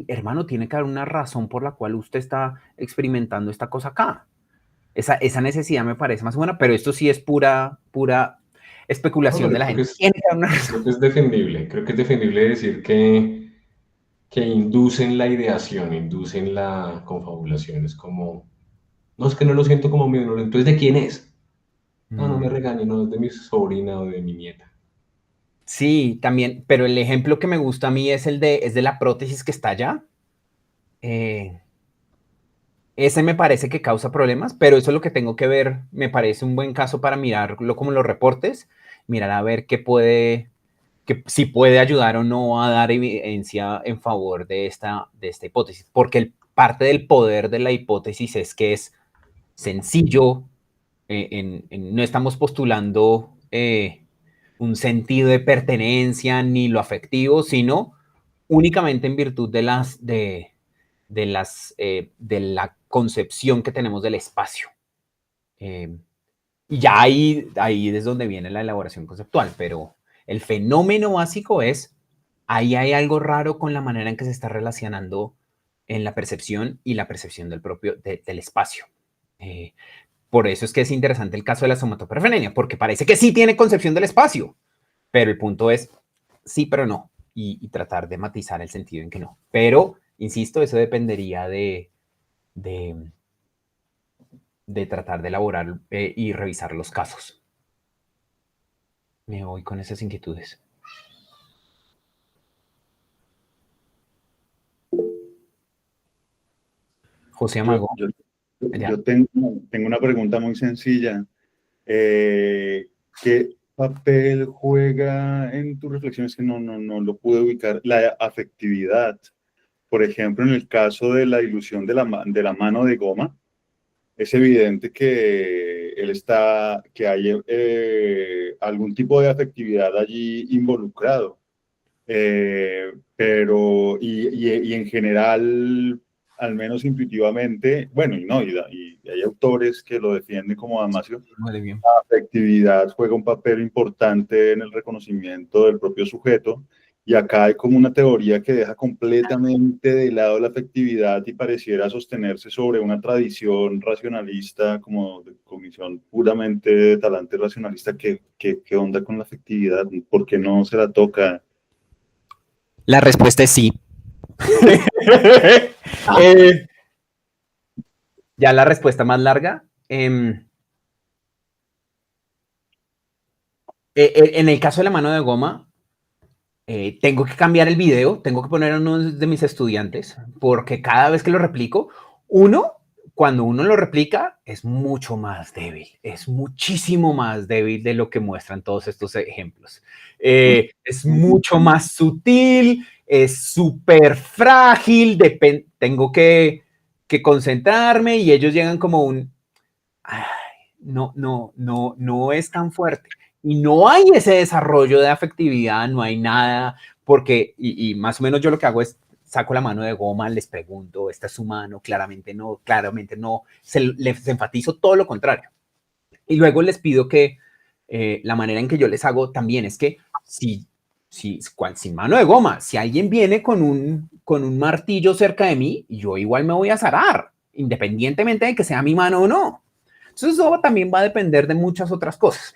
hermano, tiene que haber una razón por la cual usted está experimentando esta cosa acá. Esa necesidad me parece más buena, pero esto sí es pura especulación de la gente. Creo que es defendible. Creo que es defendible decir que inducen la ideación, inducen la confabulación. Es como, no, es que no lo siento como mío, entonces ¿de quién es? No me regañe, no, es de mi sobrina o de mi nieta. Sí, también, pero el ejemplo que me gusta a mí es el de la prótesis que está allá. Ese me parece que causa problemas, pero eso es lo que tengo que ver. Me parece un buen caso para mirarlo como los reportes, mirar a ver si puede ayudar o no a dar evidencia en favor de esta hipótesis, porque parte del poder de la hipótesis es que es sencillo, no estamos postulando un sentido de pertenencia ni lo afectivo, sino únicamente en virtud de la concepción que tenemos del espacio. Y ya ahí es donde viene la elaboración conceptual, pero el fenómeno básico es, ahí hay algo raro con la manera en que se está relacionando en la percepción y la percepción del espacio. Por eso es que es interesante el caso de la somatoperfenia, porque parece que sí tiene concepción del espacio, pero el punto es sí, pero no, y tratar de matizar el sentido en que no. Pero, insisto, eso dependería de tratar de elaborar y revisar los casos. Me voy con esas inquietudes. José Amago. Yo tengo una pregunta muy sencilla. ¿Qué papel juega en tus reflexiones, que no lo pude ubicar, la afectividad? Por ejemplo, en el caso de la ilusión de la mano de goma, es evidente que que hay algún tipo de afectividad allí involucrado. Pero, y en general, al menos intuitivamente, bueno, y hay autores que lo defienden como Damasio, la afectividad juega un papel importante en el reconocimiento del propio sujeto, y acá hay como una teoría que deja completamente de lado la afectividad y pareciera sostenerse sobre una tradición racionalista, como de cognición puramente de talante racionalista. ¿Qué onda con la afectividad? ¿Por qué no se la toca? La respuesta es sí. Ya la respuesta más larga. En el caso de la mano de goma, tengo que cambiar el video, tengo que poner a uno de mis estudiantes, porque cada vez que lo replico, cuando uno lo replica, es mucho más débil, es muchísimo más débil de lo que muestran todos estos ejemplos. Es mucho más sutil, es súper frágil, tengo que concentrarme y ellos llegan como ay, no es tan fuerte. Y no hay ese desarrollo de afectividad, no hay nada, porque, y más o menos yo lo que hago es, saco la mano de goma, les pregunto, ¿esta es su mano? Claramente no, les enfatizo todo lo contrario. Y luego les pido que la manera en que yo les hago también es que sin mano de goma, si alguien viene con un martillo cerca de mí, yo igual me voy a zarar, independientemente de que sea mi mano o no. Entonces eso también va a depender de muchas otras cosas.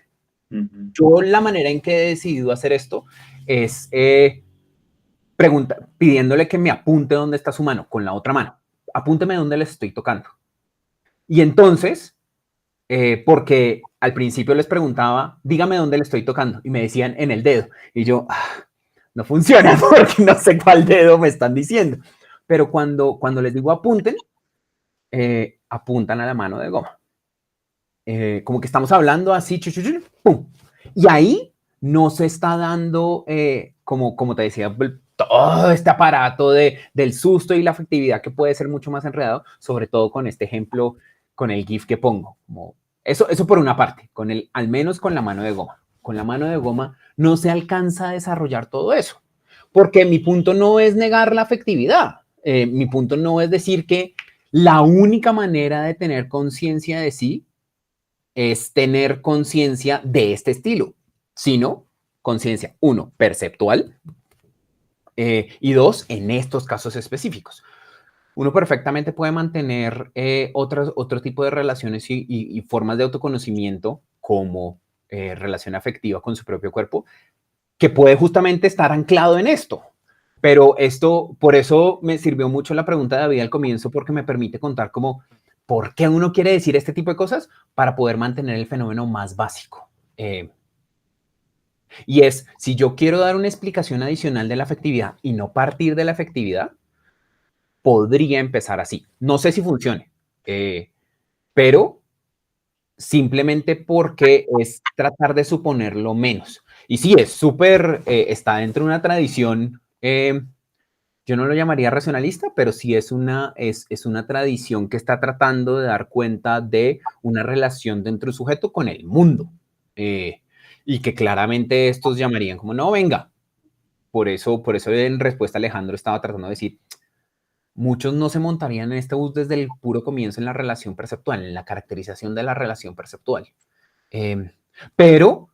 Yo la manera en que he decidido hacer esto es pidiéndole que me apunte dónde está su mano con la otra mano. Apúnteme dónde les estoy tocando. Y entonces, porque al principio les preguntaba, dígame dónde le estoy tocando. Y me decían en el dedo. Y yo, no funciona porque no sé cuál dedo me están diciendo. Pero cuando les digo apunten, apuntan a la mano de goma. Como que estamos hablando así, ¡pum! Y ahí no se está dando, como te decía, todo este aparato del susto y la afectividad que puede ser mucho más enredado, sobre todo con este ejemplo, con el GIF que pongo. Eso por una parte, al menos con la mano de goma. Con la mano de goma no se alcanza a desarrollar todo eso, porque mi punto no es negar la afectividad. Mi punto no es decir que la única manera de tener conciencia de sí es tener conciencia de este estilo, sino conciencia, 1, perceptual, y 2, en estos casos específicos. Uno perfectamente puede mantener otro tipo de relaciones y formas de autoconocimiento como relación afectiva con su propio cuerpo, que puede justamente estar anclado en esto. Pero por eso me sirvió mucho la pregunta de David al comienzo, porque me permite contar cómo, ¿por qué uno quiere decir este tipo de cosas? Para poder mantener el fenómeno más básico. Y es, si yo quiero dar una explicación adicional de la afectividad y no partir de la afectividad, podría empezar así. No sé si funcione, pero simplemente porque es tratar de suponerlo menos. Y sí, es súper, está dentro de una tradición, yo no lo llamaría racionalista, pero sí es una tradición que está tratando de dar cuenta de una relación dentro del sujeto con el mundo. Y que claramente estos llamarían como, no, venga. Por eso en respuesta Alejandro estaba tratando de decir, muchos no se montarían en este bus desde el puro comienzo en la relación perceptual, en la caracterización de la relación perceptual. Pero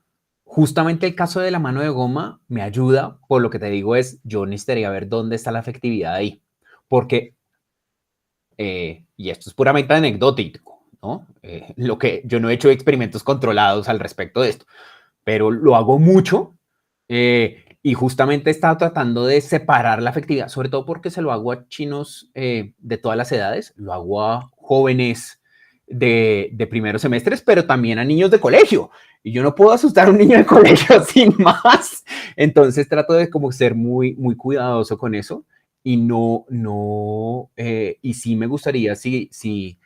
justamente el caso de la mano de goma me ayuda, por lo que te digo es, yo necesitaría ver dónde está la efectividad ahí, porque, y esto es puramente anecdótico, ¿no? Lo que yo no he hecho experimentos controlados al respecto de esto, pero lo hago mucho y justamente he estado tratando de separar la efectividad, sobre todo porque se lo hago a chinos de todas las edades, lo hago a jóvenes de primeros semestres, pero también a niños de colegio. Y yo no puedo asustar a un niño de colegio sin más. Entonces trato de como ser muy, muy cuidadoso con eso. Y y sí me gustaría, si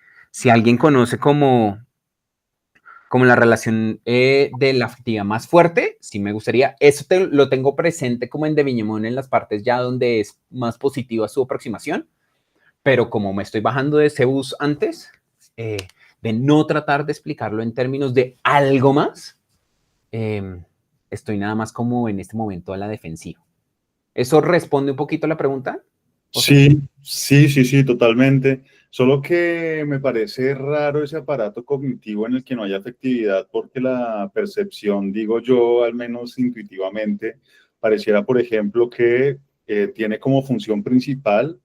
alguien conoce como la relación de la afectividad más fuerte, sí me gustaría. Eso lo tengo presente como en De Viñemón en las partes ya donde es más positiva su aproximación, pero como me estoy bajando de ese bus antes, de no tratar de explicarlo en términos de algo más, estoy nada más como en este momento a la defensiva. ¿Eso responde un poquito a la pregunta? Sí, sí, totalmente. Solo que me parece raro ese aparato cognitivo en el que no haya afectividad, porque la percepción, digo yo, al menos intuitivamente, pareciera, por ejemplo, que tiene como función principal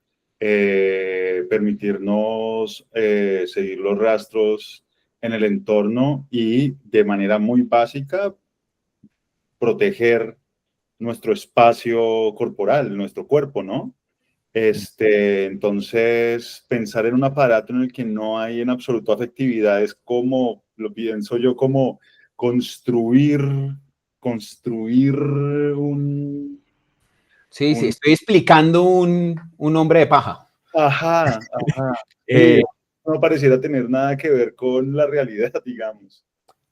permitirnos seguir los rastros en el entorno y de manera muy básica proteger nuestro espacio corporal, nuestro cuerpo, ¿no? Entonces, pensar en un aparato en el que no hay en absoluto afectividad es como, lo pienso yo, como construir un... Sí, estoy explicando un hombre de paja. Ajá. Sí, no pareciera tener nada que ver con la realidad, digamos.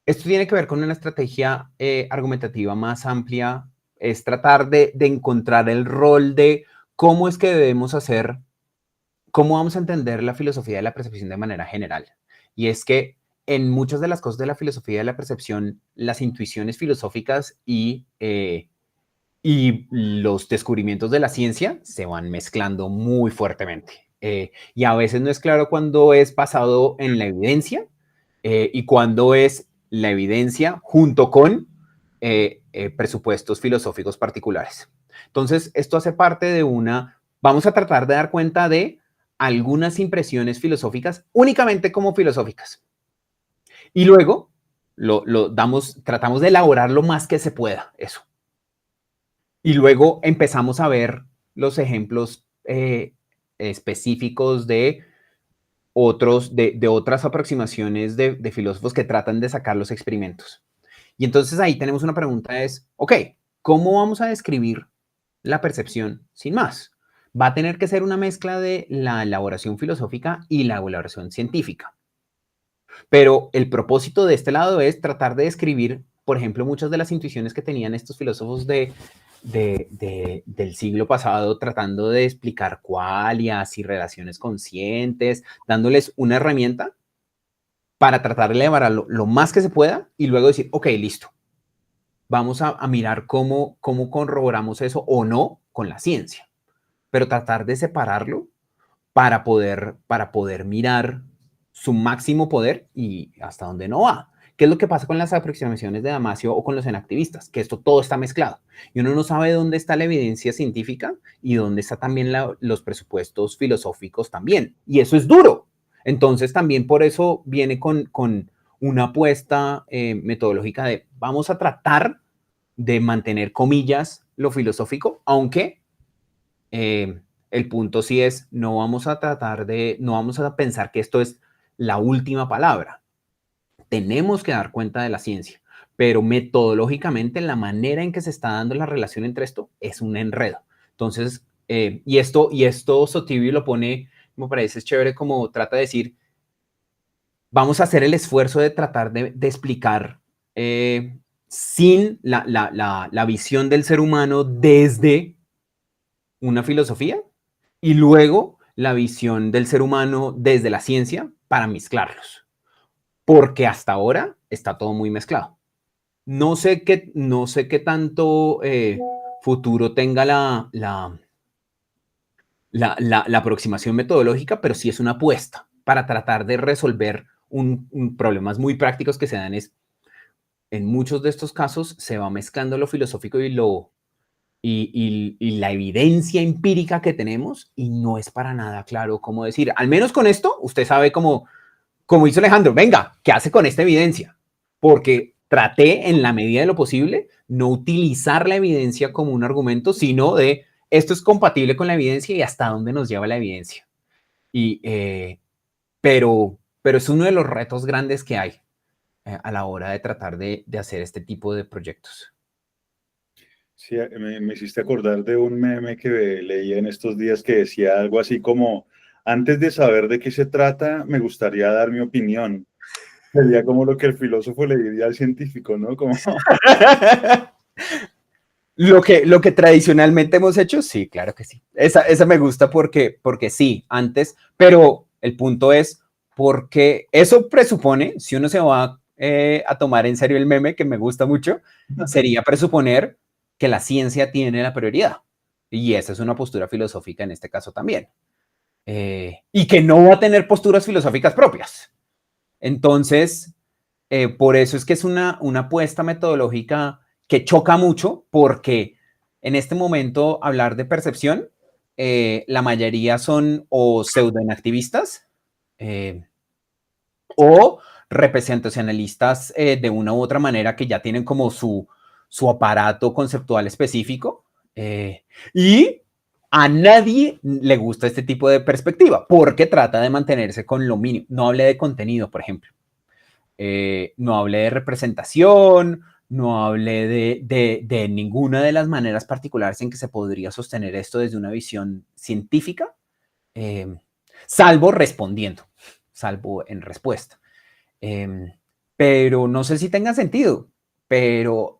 Esto tiene que ver con una estrategia argumentativa más amplia, es tratar de encontrar el rol de cómo es que debemos hacer, cómo vamos a entender la filosofía de la percepción de manera general. Y es que en muchas de las cosas de la filosofía de la percepción, las intuiciones filosóficas y los descubrimientos de la ciencia se van mezclando muy fuertemente. Y a veces no es claro cuándo es basado en la evidencia y cuándo es la evidencia junto con presupuestos filosóficos particulares. Entonces, esto hace parte de vamos a tratar de dar cuenta de algunas impresiones filosóficas únicamente como filosóficas. Y luego tratamos de elaborar lo más que se pueda eso. Y luego empezamos a ver los ejemplos específicos de otras aproximaciones de filósofos que tratan de sacar los experimentos. Y entonces ahí tenemos una pregunta es, ok, ¿cómo vamos a describir la percepción sin más? Va a tener que ser una mezcla de la elaboración filosófica y la elaboración científica. Pero el propósito de este lado es tratar de describir, por ejemplo, muchas de las intuiciones que tenían estos filósofos del siglo pasado, tratando de explicar qualias y relaciones conscientes, dándoles una herramienta para tratar de elevar lo más que se pueda y luego decir, ok, listo, vamos a mirar cómo corroboramos eso o no con la ciencia, pero tratar de separarlo para poder mirar su máximo poder y hasta dónde no va. ¿Qué es lo que pasa con las aproximaciones de Damasio o con los enactivistas? Que esto todo está mezclado y uno no sabe dónde está la evidencia científica y dónde está también los presupuestos filosóficos también. Y eso es duro. Entonces también por eso viene con una apuesta metodológica de vamos a tratar de mantener comillas lo filosófico, aunque el punto sí es, no vamos a pensar que esto es la última palabra. Tenemos que dar cuenta de la ciencia, pero metodológicamente la manera en que se está dando la relación entre esto es un enredo. Entonces, y esto Sotivio lo pone, me parece chévere, como trata de decir, vamos a hacer el esfuerzo de tratar de explicar sin la visión del ser humano desde una filosofía y luego la visión del ser humano desde la ciencia para mezclarlos. Porque hasta ahora está todo muy mezclado. No sé qué tanto futuro tenga la aproximación metodológica, pero sí es una apuesta para tratar de resolver problemas muy prácticos que se dan es en muchos de estos casos se va mezclando lo filosófico y la evidencia empírica que tenemos, y no es para nada claro cómo decir, al menos con esto, usted sabe cómo hizo Alejandro, venga, ¿qué hace con esta evidencia? Porque traté en la medida de lo posible no utilizar la evidencia como un argumento, sino de esto es compatible con la evidencia y hasta dónde nos lleva la evidencia. Pero es uno de los retos grandes que hay a la hora de tratar de hacer este tipo de proyectos. Sí, me hiciste acordar de un meme que leí en estos días que decía algo así como, antes de saber de qué se trata, me gustaría dar mi opinión. Sería como lo que el filósofo le diría al científico, ¿no? Como... Lo que tradicionalmente hemos hecho, sí, claro que sí. Esa me gusta porque sí, antes, pero el punto es porque eso presupone, si uno se va a tomar en serio el meme, que me gusta mucho, sería presuponer que la ciencia tiene la prioridad. Y esa es una postura filosófica en este caso también. Y que no va a tener posturas filosóficas propias. Entonces, por eso es que es una apuesta metodológica que choca mucho, porque en este momento hablar de percepción, la mayoría son o pseudoenactivistas o representacionalistas de una u otra manera que ya tienen como su aparato conceptual específico, y a nadie le gusta este tipo de perspectiva porque trata de mantenerse con lo mínimo. No hable de contenido, por ejemplo. No hablé de representación, no hablé de ninguna de las maneras particulares en que se podría sostener esto desde una visión científica, salvo respondiendo, salvo en respuesta. Pero no sé si tenga sentido, pero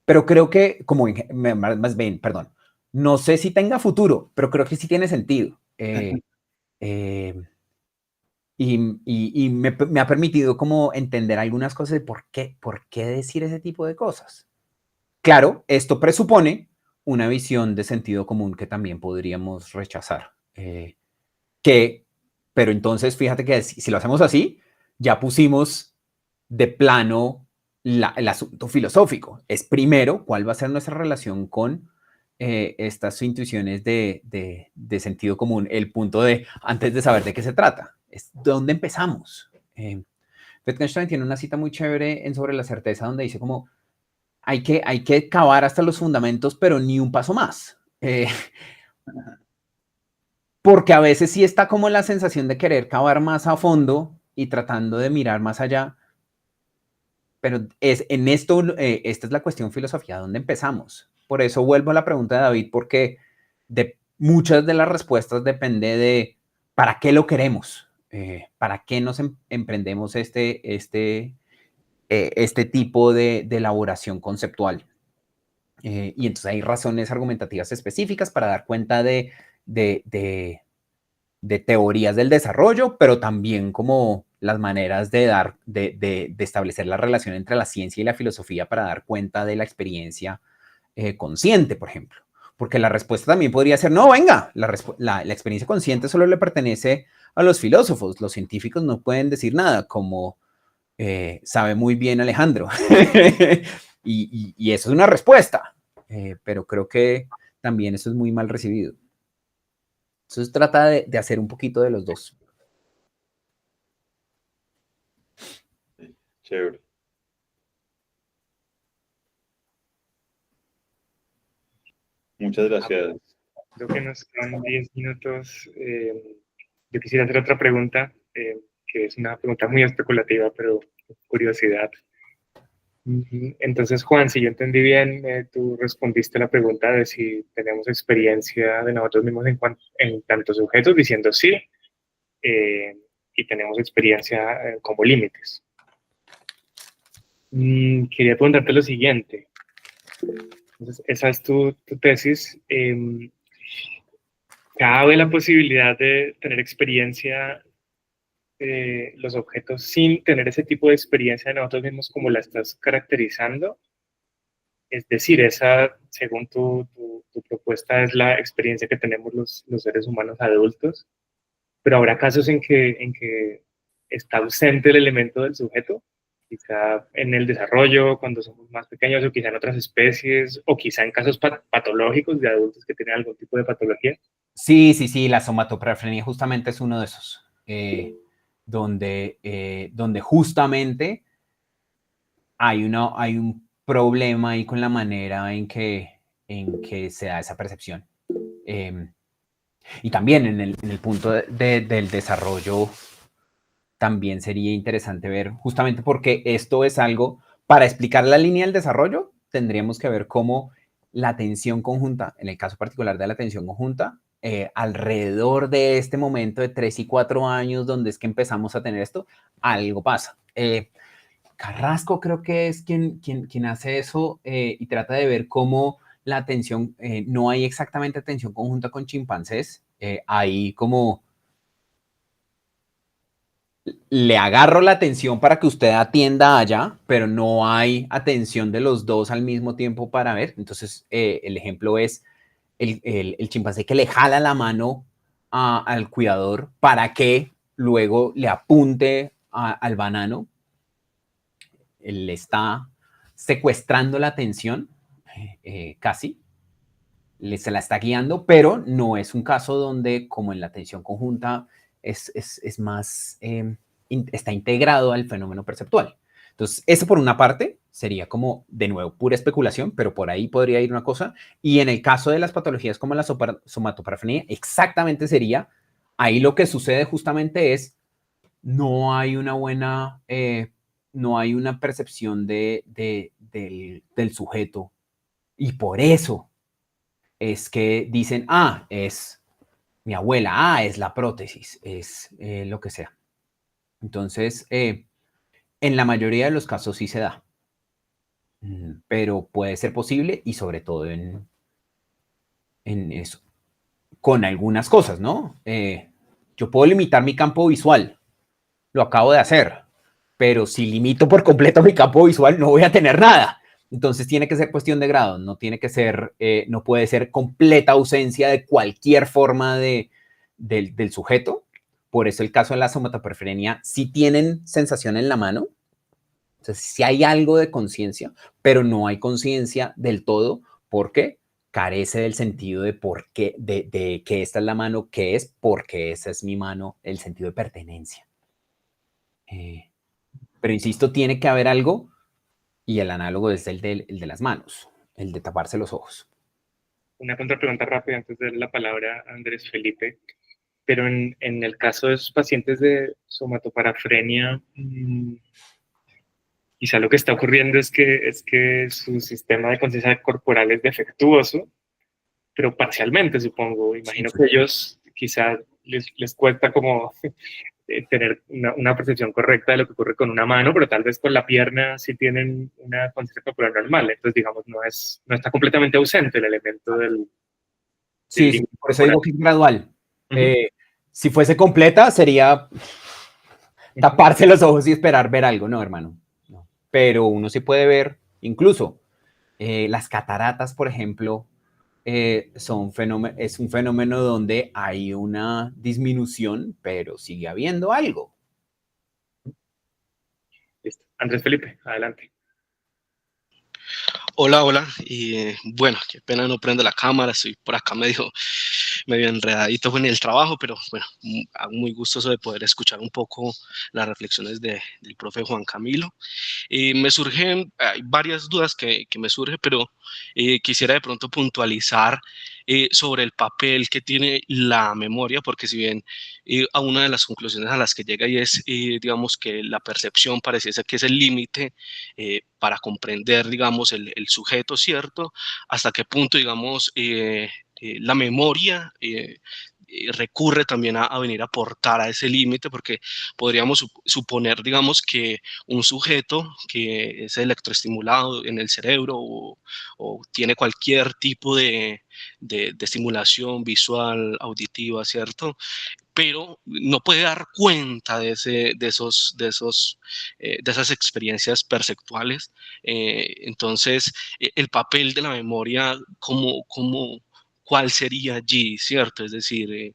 creo que, más bien, perdón, no sé si tenga futuro, pero creo que sí tiene sentido. Y me ha permitido como entender algunas cosas de por qué decir ese tipo de cosas. Claro, esto presupone una visión de sentido común que también podríamos rechazar. Pero entonces, fíjate que si lo hacemos así, ya pusimos de plano el asunto filosófico. Es primero, ¿cuál va a ser nuestra relación con estas intuiciones de sentido común? El punto de, antes de saber de qué se trata, es dónde empezamos. Wittgenstein tiene una cita muy chévere en Sobre la certeza, donde dice como, hay que cavar hasta los fundamentos, pero ni un paso más. Porque a veces sí está como la sensación de querer cavar más a fondo y tratando de mirar más allá. Pero esta es la cuestión filosofía, ¿dónde empezamos? Por eso vuelvo a la pregunta de David, porque de muchas de las respuestas depende de para qué lo queremos, para qué nos emprendemos este tipo de elaboración conceptual. Y entonces hay razones argumentativas específicas para dar cuenta de teorías del desarrollo, pero también como las maneras de establecer la relación entre la ciencia y la filosofía para dar cuenta de la experiencia consciente, por ejemplo. Porque la respuesta también podría ser, no, venga, la experiencia consciente solo le pertenece a los filósofos, los científicos no pueden decir nada, como sabe muy bien Alejandro. y eso es una respuesta, pero creo que también eso es muy mal recibido. Entonces trata de hacer un poquito de los dos. Chévere. Muchas gracias. Creo que nos quedan 10 minutos. Yo quisiera hacer otra pregunta, que es una pregunta muy especulativa, pero curiosidad. Entonces, Juan, si yo entendí bien, tú respondiste a la pregunta de si tenemos experiencia de nosotros mismos en tantos sujetos, diciendo sí, y tenemos experiencia como límites. Quería preguntarte lo siguiente. Entonces, esa es tu tesis. ¿Cabe la posibilidad de tener experiencia los objetos sin tener ese tipo de experiencia de nosotros mismos como la estás caracterizando? Es decir, esa, según tu propuesta, es la experiencia que tenemos los seres humanos adultos, pero habrá casos en que está ausente el elemento del sujeto. quizá en el desarrollo, cuando somos más pequeños, o quizá en otras especies, o quizá en casos patológicos de adultos que tienen algún tipo de patología. Sí, sí, sí, la somatoparafrenia justamente es uno de esos, donde justamente hay un problema ahí con la manera en que se da esa percepción. Y también en el punto del desarrollo, también sería interesante ver, justamente porque esto es algo, para explicar la línea del desarrollo, tendríamos que ver cómo la atención conjunta, en el caso particular de la atención conjunta, alrededor de este momento de 3 y 4 años, donde es que empezamos a tener esto, algo pasa. Carrasco creo que es quien hace eso y trata de ver cómo la atención, no hay exactamente atención conjunta con chimpancés, hay como le agarro la atención para que usted atienda allá, pero no hay atención de los dos al mismo tiempo para ver. Entonces, el ejemplo es el chimpancé que le jala la mano al cuidador para que luego le apunte al banano. Él le está secuestrando la atención, casi. Se la está guiando, pero no es un caso donde, como en la atención conjunta, es más, está integrado al fenómeno perceptual. Entonces, eso por una parte sería como, de nuevo, pura especulación, pero por ahí podría ir una cosa. Y en el caso de las patologías como la somatoparafrenia, exactamente sería, ahí lo que sucede justamente es, no hay una buena, no hay una percepción del sujeto. Y por eso es que dicen, es mi abuela, es la prótesis, es lo que sea. Entonces, en la mayoría de los casos sí se da, pero puede ser posible y sobre todo en eso, con algunas cosas, ¿no? Yo puedo limitar mi campo visual, lo acabo de hacer, pero si limito por completo mi campo visual no voy a tener nada. Entonces tiene que ser cuestión de grado, no tiene que ser, no puede ser completa ausencia de cualquier forma del sujeto. Por eso el caso de la somatoparafrenia, sí tienen sensación en la mano, o sea, sí hay algo de conciencia, pero no hay conciencia del todo porque carece del sentido de por qué, de que esta es la mano, qué es, porque esa es mi mano, el sentido de pertenencia. Pero insisto, tiene que haber algo y el análogo es el de las manos, el de taparse los ojos. Una contrapregunta rápida antes de darle la palabra a Andrés Felipe. Pero en el caso de esos pacientes de somatoparafrenia, quizá lo que está ocurriendo es que su sistema de conciencia corporal es defectuoso, pero parcialmente, supongo. Imagino que ellos quizá les cuesta como tener una percepción correcta de lo que ocurre con una mano, pero tal vez con la pierna sí tienen una conciencia corporal normal. Entonces, digamos, no está completamente ausente el elemento del Sí, por eso digo que es gradual. Uh-huh. Si fuese completa, sería taparse los ojos y esperar ver algo, no, hermano. No. Pero uno sí puede ver, incluso las cataratas, por ejemplo, es un fenómeno donde hay una disminución, pero sigue habiendo algo. Listo. Andrés Felipe, adelante. Hola, hola. Y bueno, qué pena no prendo la cámara, estoy por acá medio enredadito con el trabajo, pero bueno, muy gustoso de poder escuchar un poco las reflexiones del profe Juan Camilo. Me surgen, hay varias dudas que me surgen, pero quisiera de pronto puntualizar sobre el papel que tiene la memoria, porque si bien a una de las conclusiones a las que llega y es, digamos, que la percepción pareciese que es el límite para comprender, digamos, el sujeto, ¿cierto? Hasta qué punto, digamos, la memoria recurre también a venir a aportar a ese límite, porque podríamos suponer, digamos, que un sujeto que es electroestimulado en el cerebro o tiene cualquier tipo de estimulación visual, auditiva, ¿cierto? Pero no puede dar cuenta de esas experiencias perceptuales. Entonces, el papel de la memoria, ¿cómo cuál sería allí, ¿cierto? Es decir,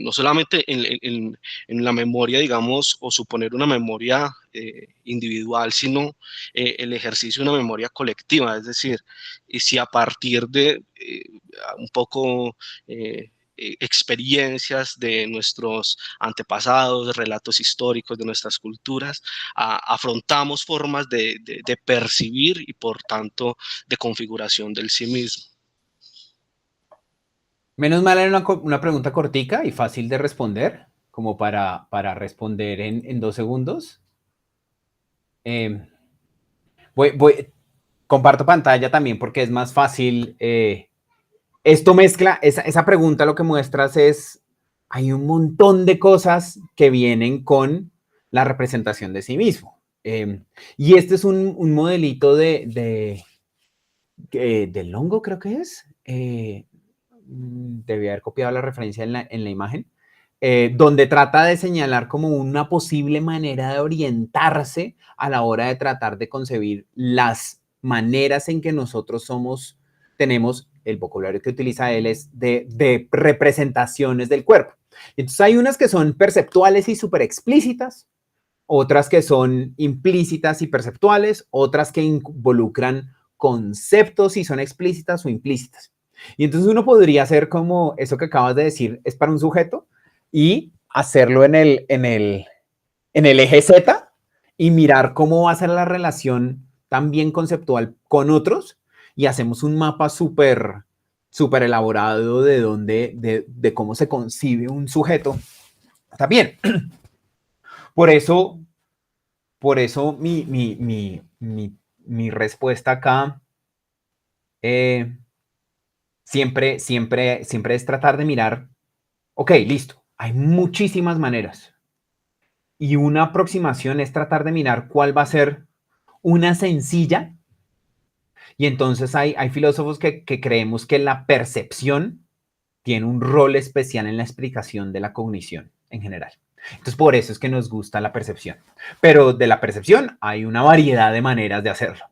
no solamente en la memoria, digamos, o suponer una memoria individual, sino el ejercicio de una memoria colectiva, es decir, y si a partir de un poco experiencias de nuestros antepasados, relatos históricos de nuestras culturas, afrontamos formas de percibir y por tanto de configuración del sí mismo. Menos mal era una pregunta cortica y fácil de responder, como para responder en 2 segundos. Comparto pantalla también porque es más fácil. Esto mezcla, esa pregunta lo que muestras es, hay un montón de cosas que vienen con la representación de sí mismo. Y este es un modelito de Longo, creo que es. Debí haber copiado la referencia en la imagen. Donde trata de señalar como una posible manera de orientarse a la hora de tratar de concebir las maneras en que nosotros tenemos, el vocabulario que utiliza él es de representaciones del cuerpo. Entonces hay unas que son perceptuales y súper explícitas, otras que son implícitas y perceptuales, otras que involucran conceptos y son explícitas o implícitas. Y entonces uno podría hacer como eso que acabas de decir, es para un sujeto, y hacerlo en el eje Z y mirar cómo va a ser la relación también conceptual con otros y hacemos un mapa súper elaborado de cómo se concibe un sujeto. Está bien. Por eso mi respuesta acá siempre es tratar de mirar, ok, listo, hay muchísimas maneras. Y una aproximación es tratar de mirar cuál va a ser una sencilla. Y entonces hay filósofos que creemos que la percepción tiene un rol especial en la explicación de la cognición en general. Entonces, por eso es que nos gusta la percepción. Pero de la percepción hay una variedad de maneras de hacerlo.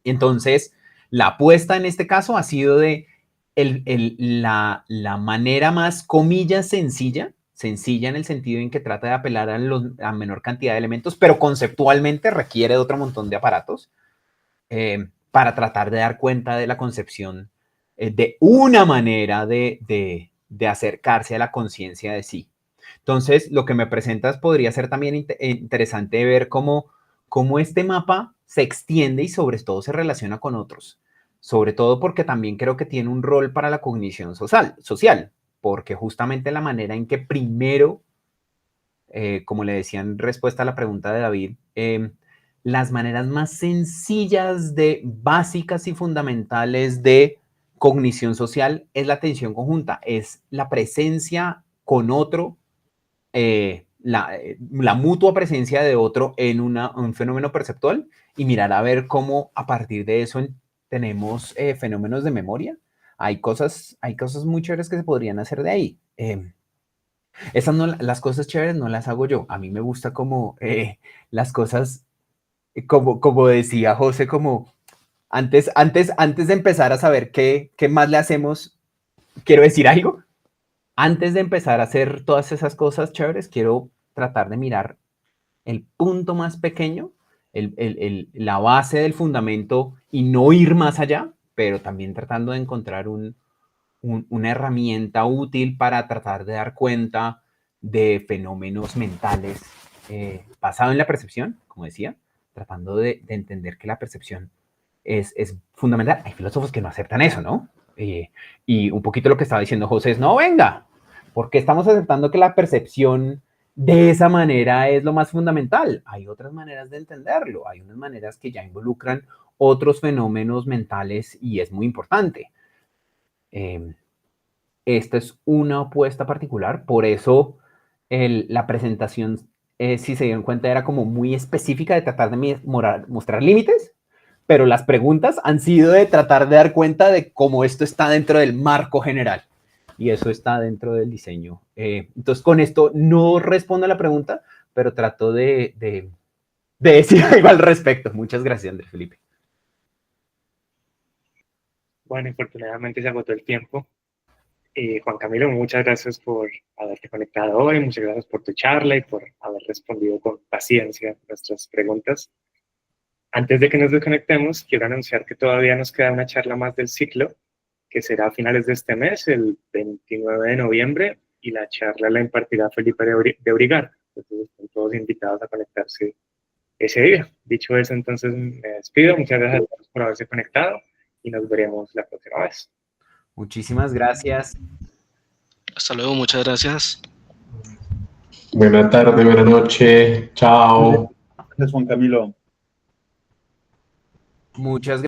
Entonces, la apuesta en este caso ha sido de la manera más, comillas, sencilla en el sentido en que trata de apelar a menor cantidad de elementos, pero conceptualmente requiere de otro montón de aparatos para tratar de dar cuenta de la concepción de una manera de acercarse a la conciencia de sí. Entonces, lo que me presentas podría ser también interesante ver cómo este mapa se extiende y sobre todo se relaciona con otros. Sobre todo porque también creo que tiene un rol para la cognición social, porque justamente la manera en que primero, como le decía en respuesta a la pregunta de David, las maneras más sencillas, básicas y fundamentales de cognición social es la atención conjunta, es la presencia con otro, la mutua presencia de otro en un fenómeno perceptual y mirar a ver cómo a partir de eso tenemos fenómenos de memoria. Hay cosas muy chéveres que se podrían hacer de ahí. Las cosas chéveres no las hago yo. A mí me gusta como las cosas, como decía José, como antes de empezar a saber qué más le hacemos, quiero decir algo. Antes de empezar a hacer todas esas cosas chéveres, quiero tratar de mirar el punto más pequeño, la base del fundamento y no ir más allá, pero también tratando de encontrar una herramienta útil para tratar de dar cuenta de fenómenos mentales basado en la percepción, como decía, tratando de entender que la percepción es fundamental. Hay filósofos que no aceptan eso, ¿no? Y un poquito lo que estaba diciendo José es, no, venga, ¿por qué estamos aceptando que la percepción de esa manera es lo más fundamental? Hay otras maneras de entenderlo, hay unas maneras que ya involucran otros fenómenos mentales y es muy importante. Esta es una apuesta particular, por eso la presentación, si se dieron cuenta, era como muy específica de tratar de mostrar límites, pero las preguntas han sido de tratar de dar cuenta de cómo esto está dentro del marco general. Y eso está dentro del diseño. Entonces, con esto no respondo a la pregunta, pero trato de decir algo al respecto. Muchas gracias, Andrés Felipe. Bueno, infortunadamente se agotó el tiempo. Juan Camilo, muchas gracias por haberte conectado hoy, muchas gracias por tu charla y por haber respondido con paciencia nuestras preguntas. Antes de que nos desconectemos, quiero anunciar que todavía nos queda una charla más del ciclo, que será a finales de este mes, el 29 de noviembre, y la charla la impartirá Felipe de Brigar. Entonces están todos invitados a conectarse ese día. Dicho eso, entonces me despido. Muchas gracias a todos por haberse conectado y nos veremos la próxima vez. Muchísimas gracias. Hasta luego, muchas gracias. Buena tarde, buena noche. Chao. Gracias, Juan Camilo. Muchas gracias.